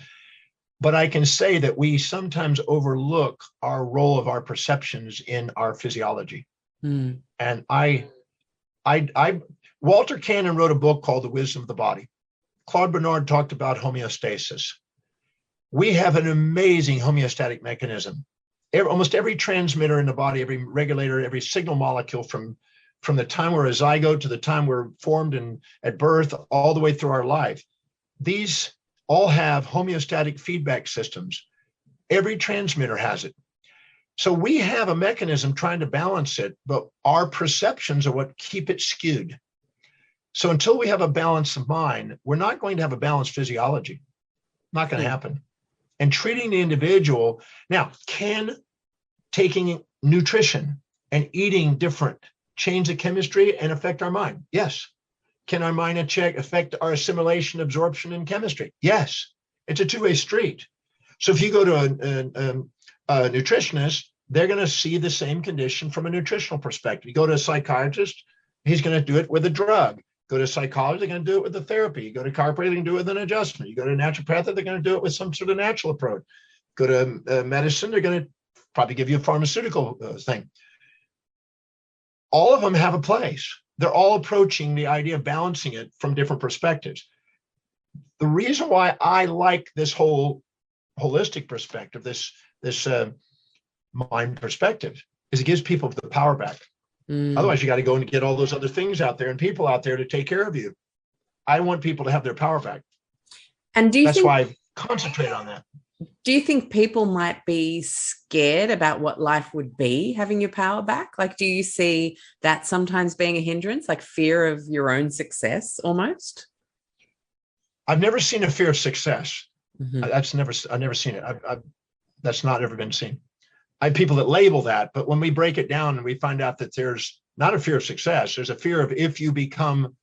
But I can say that we sometimes overlook our role of our perceptions in our physiology. Mm. And Walter Cannon wrote a book called The Wisdom of the Body. Claude Bernard talked about homeostasis. We have an amazing homeostatic mechanism. Almost every transmitter in the body, every regulator, every signal molecule from the time we're a zygote to the time we're formed and at birth, all the way through our life. These all have homeostatic feedback systems. Every transmitter has it. So we have a mechanism trying to balance it, but our perceptions are what keep it skewed. So until we have a balance of mind, we're not going to have a balanced physiology. Not going to happen. And treating the individual, now, can taking nutrition and eating different change the chemistry and affect our mind? Yes. Can our mind affect our assimilation, absorption, and chemistry? Yes. It's a two-way street. So if you go to a nutritionist, they're going to see the same condition from a nutritional perspective. You go to a psychiatrist, he's going to do it with a drug. Go to a psychologist, they're going to do it with a therapy. You go to chiropractor, they can do it with an adjustment. You go to a naturopath, they're going to do it with some sort of natural approach. Go to medicine, they're going to probably give you a pharmaceutical thing. All of them have a place. They're all approaching the idea of balancing it from different perspectives. The reason why I like this whole holistic perspective, this mind perspective, is it gives people the power back. Otherwise, you got to go and get all those other things out there and people out there to take care of you. I want people to have their power back. And that's why I concentrate on that. Do you think people might be scared about what life would be having your power back? Like, do you see that sometimes being a hindrance, like fear of your own success almost? I've never seen a fear of success. Mm-hmm. I've never seen it. That's not ever been seen. I have people that label that, but when we break it down and we find out that there's not a fear of success, there's a fear of if you become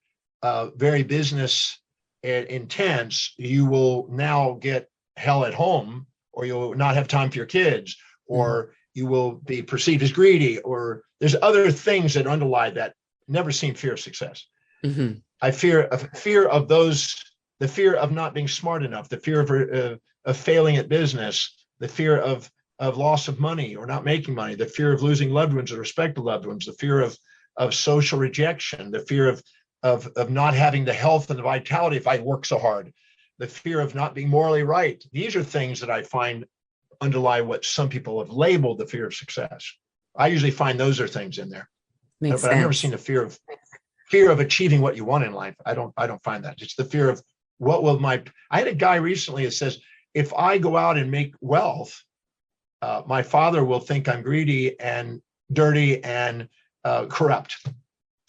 very business intense, you will now get hell at home, or you'll not have time for your kids, or you will be perceived as greedy, or there's other things that underlie that. Never seen fear of success. Mm-hmm. I fear of those, the fear of not being smart enough, the fear of failing at business, the fear of loss of money or not making money, the fear of losing loved ones or respect to loved ones, the fear of social rejection, the fear of not having the health and the vitality if I work so hard, the fear of not being morally right. These are things that I find underlie what some people have labeled the fear of success. I usually find those are things in there. But I've never seen a fear of achieving what you want in life. I don't find that. It's the fear of what will I had a guy recently that says, if I go out and make wealth, my father will think I'm greedy and dirty and corrupt.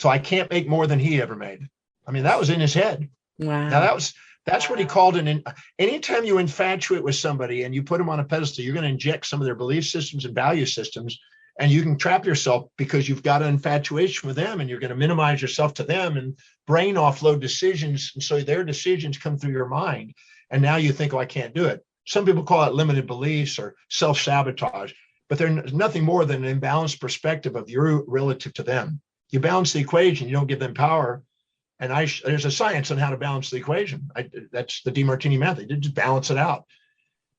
So I can't make more than he ever made. I mean, that was in his head. Wow. Now that's what he called anytime you infatuate with somebody and you put them on a pedestal, you're going to inject some of their belief systems and value systems, and you can trap yourself because you've got an infatuation with them and you're going to minimize yourself to them and brain offload decisions. And so their decisions come through your mind. And now you think, oh, I can't do it. Some people call it limited beliefs or self-sabotage, but they're nothing more than an imbalanced perspective of you relative to them. You balance the equation, you don't give them power. And there's a science on how to balance the equation. That's the Demartini method. You just balance it out.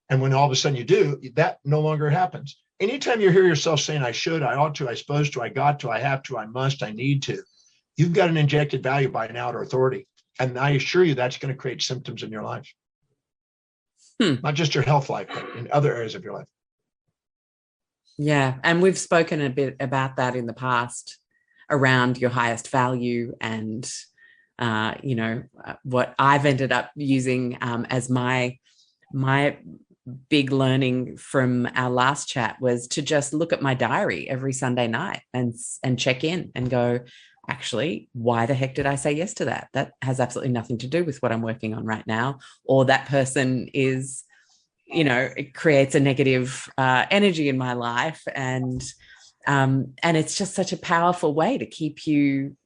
And when all of a sudden you do, that no longer happens. Anytime you hear yourself saying, I should, I ought to, I supposed to, I got to, I have to, I must, I need to, you've got an injected value by an outer authority. And I assure you that's going to create symptoms in your life. Not just your health life, but in other areas of your life. Yeah. And we've spoken a bit about that in the past around your highest value and, what I've ended up using as my big learning from our last chat was to just look at my diary every Sunday night and check in and go, actually, why the heck did I say yes to that? That has absolutely nothing to do with what I'm working on right now. Or that person is, it creates a negative energy in my life. And it's just such a powerful way to keep you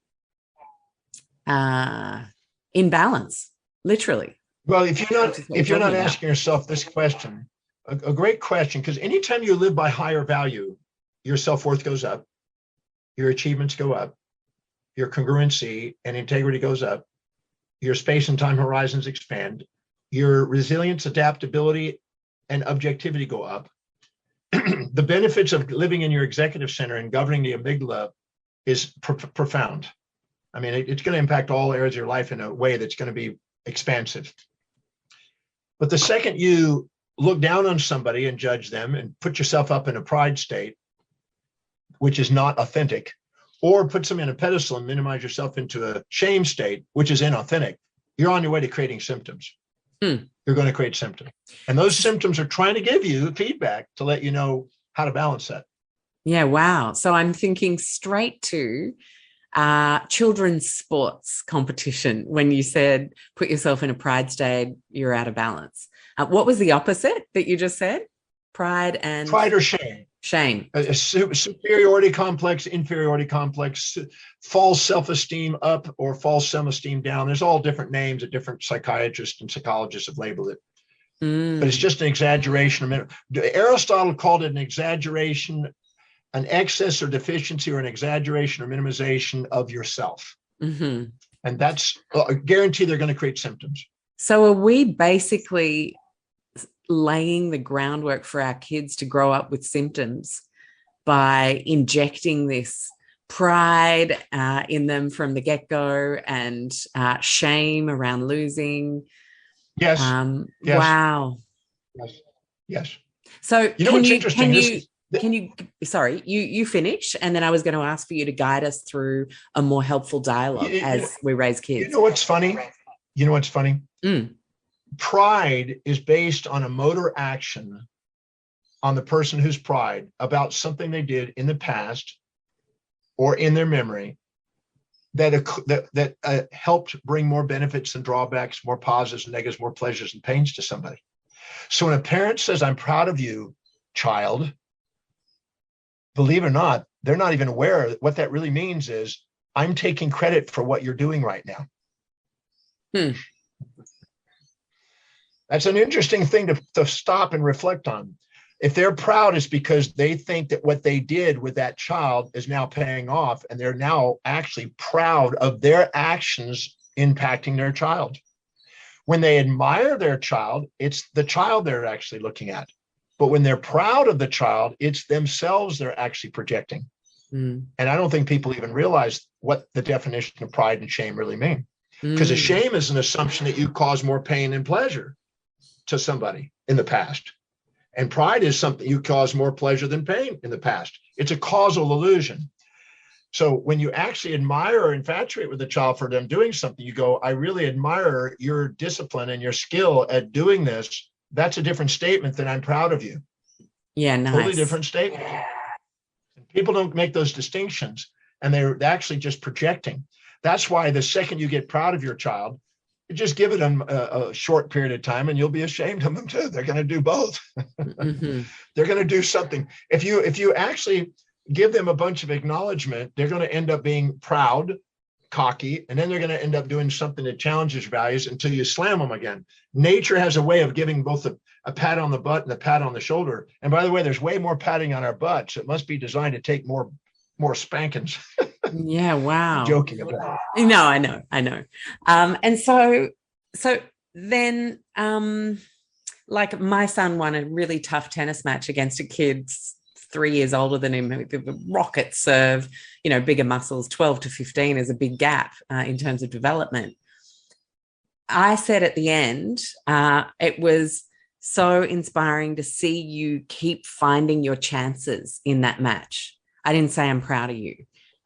in balance, literally. Well, if you're not asking yourself this question, a great question, because anytime you live by higher value, your self-worth goes up, your achievements go up, your congruency and integrity goes up, your space and time horizons expand, your resilience, adaptability, and objectivity go up. The benefits of living in your executive center and governing the amygdala is profound. I mean, it's going to impact all areas of your life in a way that's going to be expansive. But the second you look down on somebody and judge them and put yourself up in a pride state, which is not authentic, or put them in a pedestal and minimize yourself into a shame state, which is inauthentic, you're on your way to creating symptoms. You're going to create symptoms. And those symptoms are trying to give you feedback to let you know how to balance that. Yeah, wow. So I'm thinking straight to children's sports competition when you said put yourself in a pride state, you're out of balance. What was the opposite that you just said? Pride or shame. Shame. A superiority complex, inferiority complex, false self-esteem up or false self-esteem down. There's all different names that different psychiatrists and psychologists have labeled it. But it's just an exaggeration. Aristotle called it an exaggeration, an excess or deficiency or an exaggeration or minimization of yourself. And that's a guarantee they're going to create symptoms. So are we basically laying the groundwork for our kids to grow up with symptoms by injecting this pride in them from the get-go and shame around losing? Yes. Yes. Wow. Yes. So what's interesting? You finish, and then I was going to ask for you to guide us through a more helpful dialogue as we raise kids. You know what's funny? Pride is based on a motor action on the person who's pride about something they did in the past or in their memory that helped bring more benefits and drawbacks, more positives and negatives, more pleasures and pains to somebody. So when a parent says, "I'm proud of you, child," believe it or not, they're not even aware that what that really means is, I'm taking credit for what you're doing right now. That's an interesting thing to stop and reflect on. If they're proud, it's because they think that what they did with that child is now paying off, and they're now actually proud of their actions impacting their child. When they admire their child, it's the child they're actually looking at. But when they're proud of the child, it's themselves they're actually projecting. And I don't think people even realize what the definition of pride and shame really mean. Because a shame is an assumption that you cause more pain and pleasure to somebody in the past. And pride is something you cause more pleasure than pain in the past. It's a causal illusion. So when you actually admire or infatuate with the child for them doing something, you go, I really admire your discipline and your skill at doing this. That's a different statement than I'm proud of you. Yeah, nice. Totally different statement. People don't make those distinctions, and they're actually just projecting. That's why the second you get proud of your child, you just give them a short period of time and you'll be ashamed of them too. They're going to do both. They're going to do something. If you actually give them a bunch of acknowledgement, they're going to end up being proud, cocky, and then they're going to end up doing something that challenges values until you slam them again. Nature has a way of giving both a pat on the butt and a pat on the shoulder. And by the way, there's way more patting on our butts. It must be designed to take more spankings. Yeah, wow. I'm joking about it. No, I know. And so then, like my son won a really tough tennis match against a kid 3 years older than him, the rocket serve, bigger muscles. 12 to 15 is a big gap in terms of development. I said at the end, it was so inspiring to see you keep finding your chances in that match. I didn't say I'm proud of you.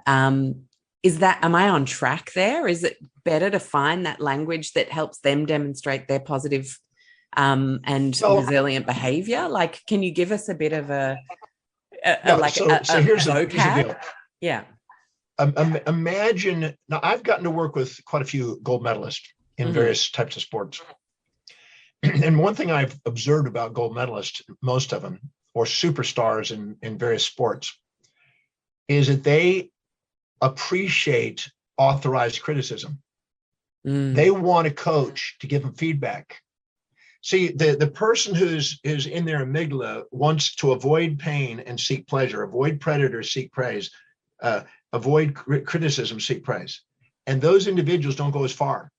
Am I on track there? Is it better to find that language that helps them demonstrate their positive and resilient behavior? Like, can you give us a bit of a here's the deal. Yeah. Imagine, now I've gotten to work with quite a few gold medalists in various types of sports. And one thing I've observed about gold medalists, most of them, or superstars in various sports, is that they appreciate authorized criticism. They want a coach to give them feedback. See, the person who's in their amygdala wants to avoid pain and seek pleasure, avoid predators, seek praise, avoid criticism, seek praise. And those individuals don't go as far.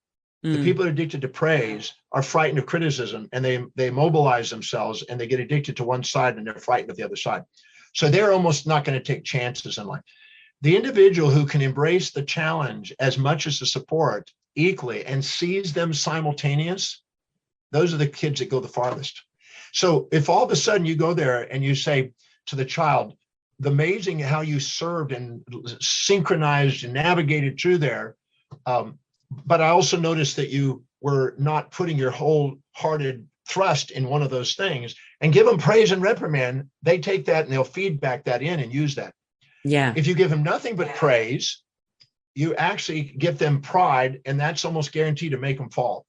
The people that are addicted to praise are frightened of criticism, and they mobilize themselves and they get addicted to one side and they're frightened of the other side. So they're almost not going to take chances in life. The individual who can embrace the challenge as much as the support equally and sees them simultaneous, those are the kids that go the farthest. So if all of a sudden you go there and you say to the child, the amazing how you served and synchronized and navigated through there, but I also noticed that you were not putting your wholehearted thrust in one of those things, and give them praise and reprimand, they take that and they'll feedback that in and use that. Yeah. If you give them nothing but praise, you actually give them pride, and that's almost guaranteed to make them fall.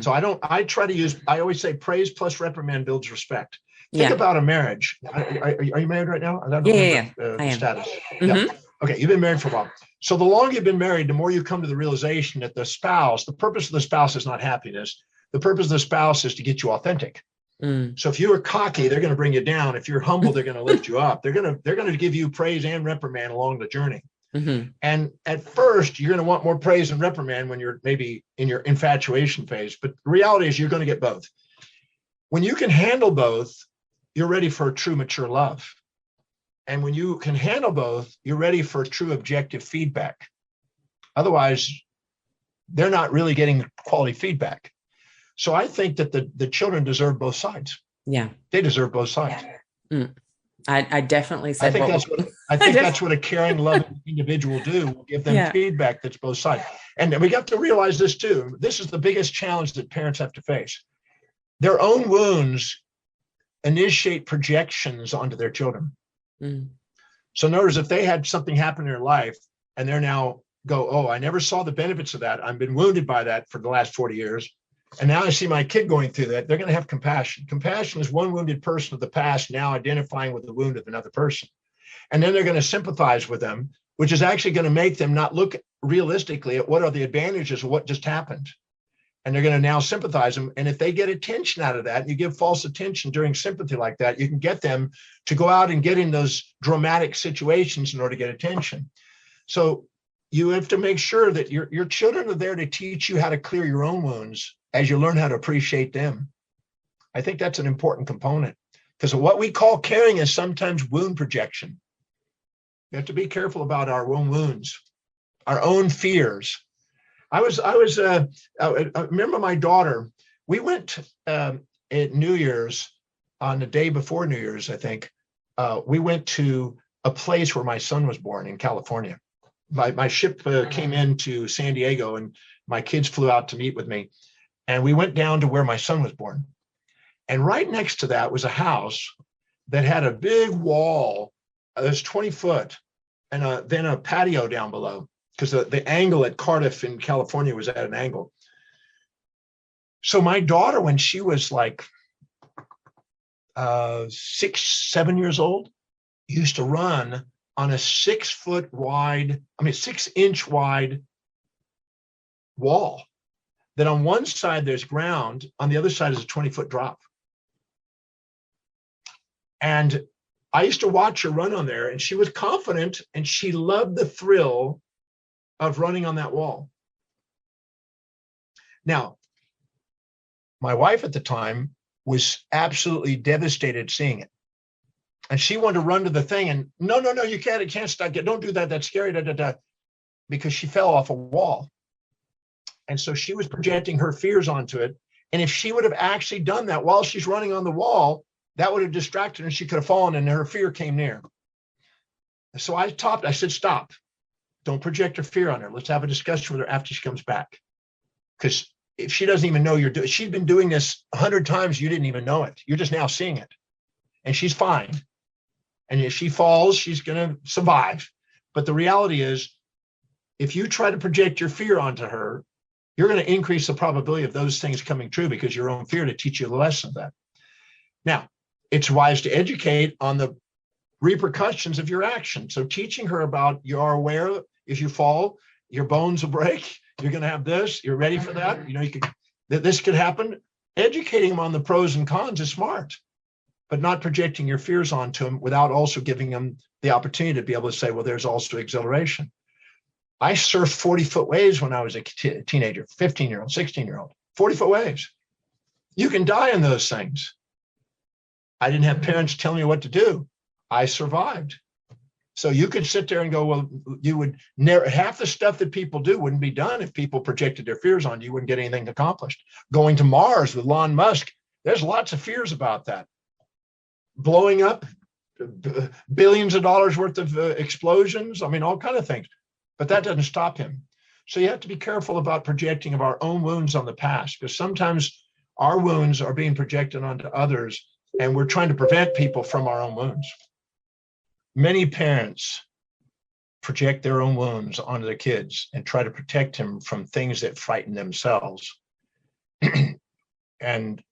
So I always say praise plus reprimand builds respect. Think about a marriage. Are you married right now? I don't know the status. Yeah. Okay, you've been married for a while. So the longer you've been married, the more you come to the realization that the purpose of the spouse is not happiness. The purpose of the spouse is to get you authentic. So if you are cocky, they're going to bring you down. If you're humble, they're going to lift you up. They're going to give you praise and reprimand along the journey. And at first, you're going to want more praise and reprimand when you're maybe in your infatuation phase. But the reality is you're going to get both. When you can handle both, you're ready for a true mature love. And when you can handle both, you're ready for true objective feedback. Otherwise, they're not really getting quality feedback. So I think that the children deserve both sides. Yeah. They deserve both sides. I definitely said I think that's what a caring, loving individual do. Will give them feedback that's both sides. And we got to realize this too. This is the biggest challenge that parents have to face. Their own wounds initiate projections onto their children. So in other words, if they had something happen in their life and they're now go, oh, I never saw the benefits of that. I've been wounded by that for the last 40 years. And now I see my kid going through that. They're going to have compassion. Compassion is one wounded person of the past now identifying with the wound of another person. And then they're going to sympathize with them, which is actually going to make them not look realistically at what are the advantages of what just happened. And they're going to now sympathize them. And if they get attention out of that, and you give false attention during sympathy like that, you can get them to go out and get in those dramatic situations in order to get attention. So you have to make sure that your children are there to teach you how to clear your own wounds as you learn how to appreciate them. I think that's an important component, because what we call caring is sometimes wound projection. We have to be careful about our own wounds, our own fears. I remember my daughter, we went at New Year's, on the day before New Year's, I think, we went to a place where my son was born in California. My ship came into San Diego, and my kids flew out to meet with me. And we went down to where my son was born. And right next to that was a house that had a big wall that's 20 foot, and then a patio down below, because the angle at Cardiff in California was at an angle. So my daughter, when she was like 6, 7 years old, used to run on a 6 inch wide wall. That on one side there's ground, on the other side is a 20-foot drop. And I used to watch her run on there, and she was confident, and she loved the thrill of running on that wall. Now, my wife at the time was absolutely devastated seeing it. And she wanted to run to the thing, and no, you can't, it can't stop. Don't do that. That's scary, because she fell off a wall. And so she was projecting her fears onto it. And if she would have actually done that while she's running on the wall, that would have distracted her and she could have fallen and her fear came near. So I said, stop. Don't project your fear on her. Let's have a discussion with her after she comes back. Because if she doesn't even know she's been doing this 100 times, you didn't even know it. You're just now seeing it. And she's fine. And if she falls, she's going to survive. But the reality is, if you try to project your fear onto her, you're going to increase the probability of those things coming true because your own fear to teach you the lesson of that. Now, it's wise to educate on the repercussions of your action. So teaching her about, you're aware if you fall, your bones will break. You're going to have this. You're ready for that. This could happen. Educating them on the pros and cons is smart, but not projecting your fears onto them without also giving them the opportunity to be able to say, well, there's also exhilaration. I surfed 40-foot waves when I was a teenager, 15-year-old, 16-year-old, 40-foot waves. You can die in those things. I didn't have parents telling me what to do. I survived. So you could sit there and go, well, you would never, half the stuff that people do wouldn't be done if people projected their fears on you. You wouldn't get anything accomplished. Going to Mars with Elon Musk, there's lots of fears about that. Blowing up, billions of dollars worth of explosions. I mean, all kinds of things. But that doesn't stop him. So you have to be careful about projecting of our own wounds on the past, because sometimes our wounds are being projected onto others, and we're trying to prevent people from our own wounds. Many parents project their own wounds onto their kids and try to protect them from things that frighten themselves. And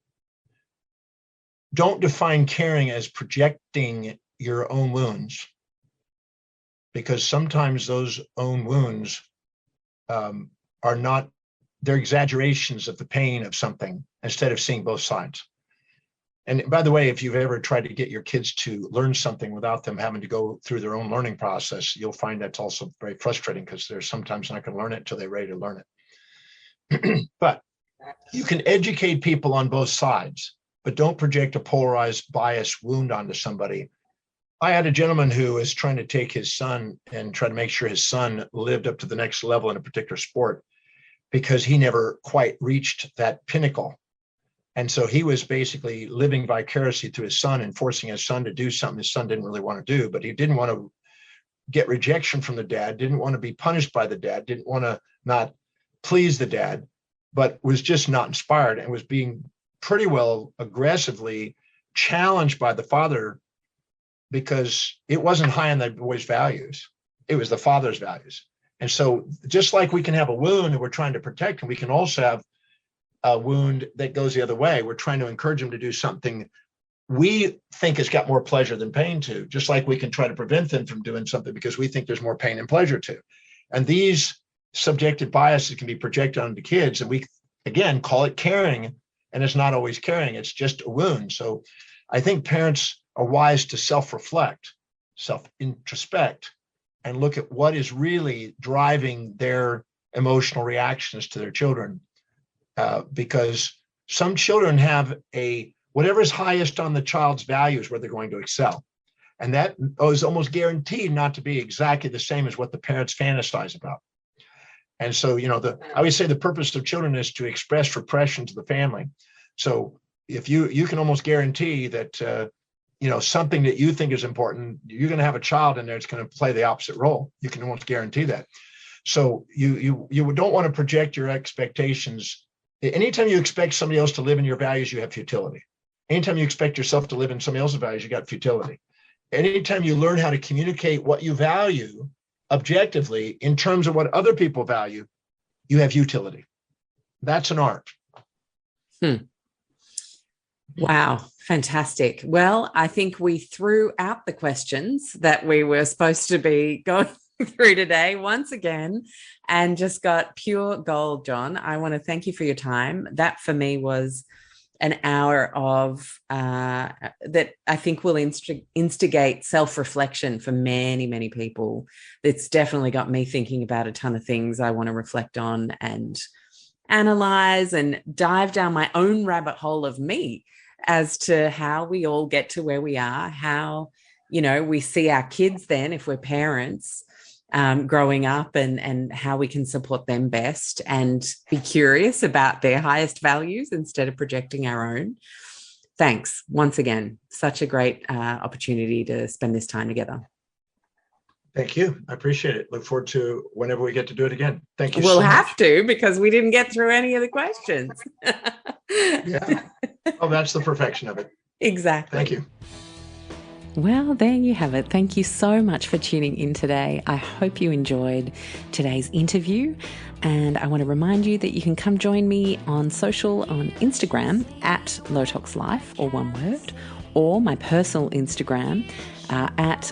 don't define caring as projecting your own wounds, because sometimes those own wounds are not, they're exaggerations of the pain of something instead of seeing both sides. And by the way, if you've ever tried to get your kids to learn something without them having to go through their own learning process, you'll find that's also very frustrating, because they're sometimes not going to learn it until they're ready to learn it. But you can educate people on both sides, but don't project a polarized, biased wound onto somebody. I had a gentleman who was trying to take his son and try to make sure his son lived up to the next level in a particular sport, because he never quite reached that pinnacle. And so he was basically living vicariously through his son and forcing his son to do something his son didn't really want to do, but he didn't want to get rejection from the dad, didn't want to be punished by the dad, didn't want to not please the dad, but was just not inspired and was being pretty well aggressively challenged by the father, because it wasn't high on the boy's values. It was the father's values. And so just like we can have a wound and we're trying to protect him, we can also have a wound that goes the other way. We're trying to encourage him to do something we think has got more pleasure than pain to, just like we can try to prevent them from doing something because we think there's more pain and pleasure to. And these subjective biases can be projected onto kids, and we, again, call it caring, and it's not always caring, it's just a wound. So I think parents are wise to self-reflect, self-introspect, and look at what is really driving their emotional reactions to their children. Because some children have whatever is highest on the child's values where they're going to excel. And that is almost guaranteed not to be exactly the same as what the parents fantasize about. And so, I always say the purpose of children is to express repression to the family. So if you can almost guarantee that, something that you think is important, you're going to have a child in there that's going to play the opposite role. You can almost guarantee that. So you don't want to project your expectations. Anytime you expect somebody else to live in your values, you have futility. Anytime you expect yourself to live in somebody else's values, you got futility. Anytime you learn how to communicate what you value objectively in terms of what other people value, you have utility. That's an art. Wow. Fantastic. Well, I think we threw out the questions that we were supposed to be going through today once again, and just got pure gold, John. I want to thank you for your time. That for me was an hour of that I think will instigate self-reflection for many, many people. It's definitely got me thinking about a ton of things I want to reflect on and analyze and dive down my own rabbit hole of me as to how we all get to where we are, how, we see our kids then, if we're parents, growing up and how we can support them best and be curious about their highest values instead of projecting our own. Thanks once again. Such a great opportunity to spend this time together. Thank you. I appreciate it. Look forward to whenever we get to do it again. Thank you We'll so have much. to, because we didn't get through any of the questions. Yeah. Oh, that's the perfection of it. Exactly. Thank you. Well, there you have it. Thank you so much for tuning in today. I hope you enjoyed today's interview. And I want to remind you that you can come join me on social on Instagram at LowToxLife, or one word, or my personal Instagram at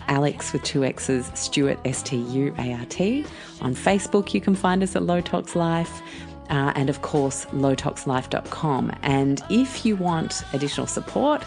_Alex with 2 X's, Stuart, STUART. On Facebook, you can find us at LowToxLife. And of course, lowtoxlife.com. And if you want additional support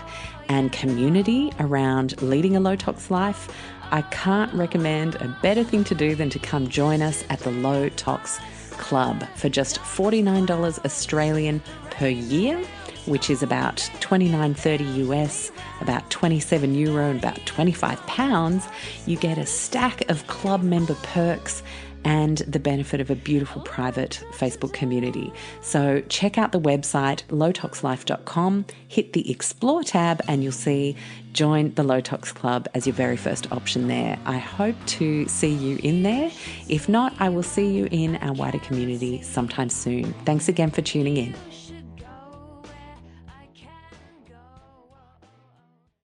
and community around leading a low tox life, I can't recommend a better thing to do than to come join us at the Low Tox Club for just $49 Australian per year, which is about $29.30 US, about 27 euro, and about 25 pounds. You get a stack of club member perks and the benefit of a beautiful private Facebook community. So check out the website, lowtoxlife.com, hit the Explore tab, and you'll see join the Low Tox Club as your very first option there. I hope to see you in there. If not, I will see you in our wider community sometime soon. Thanks again for tuning in.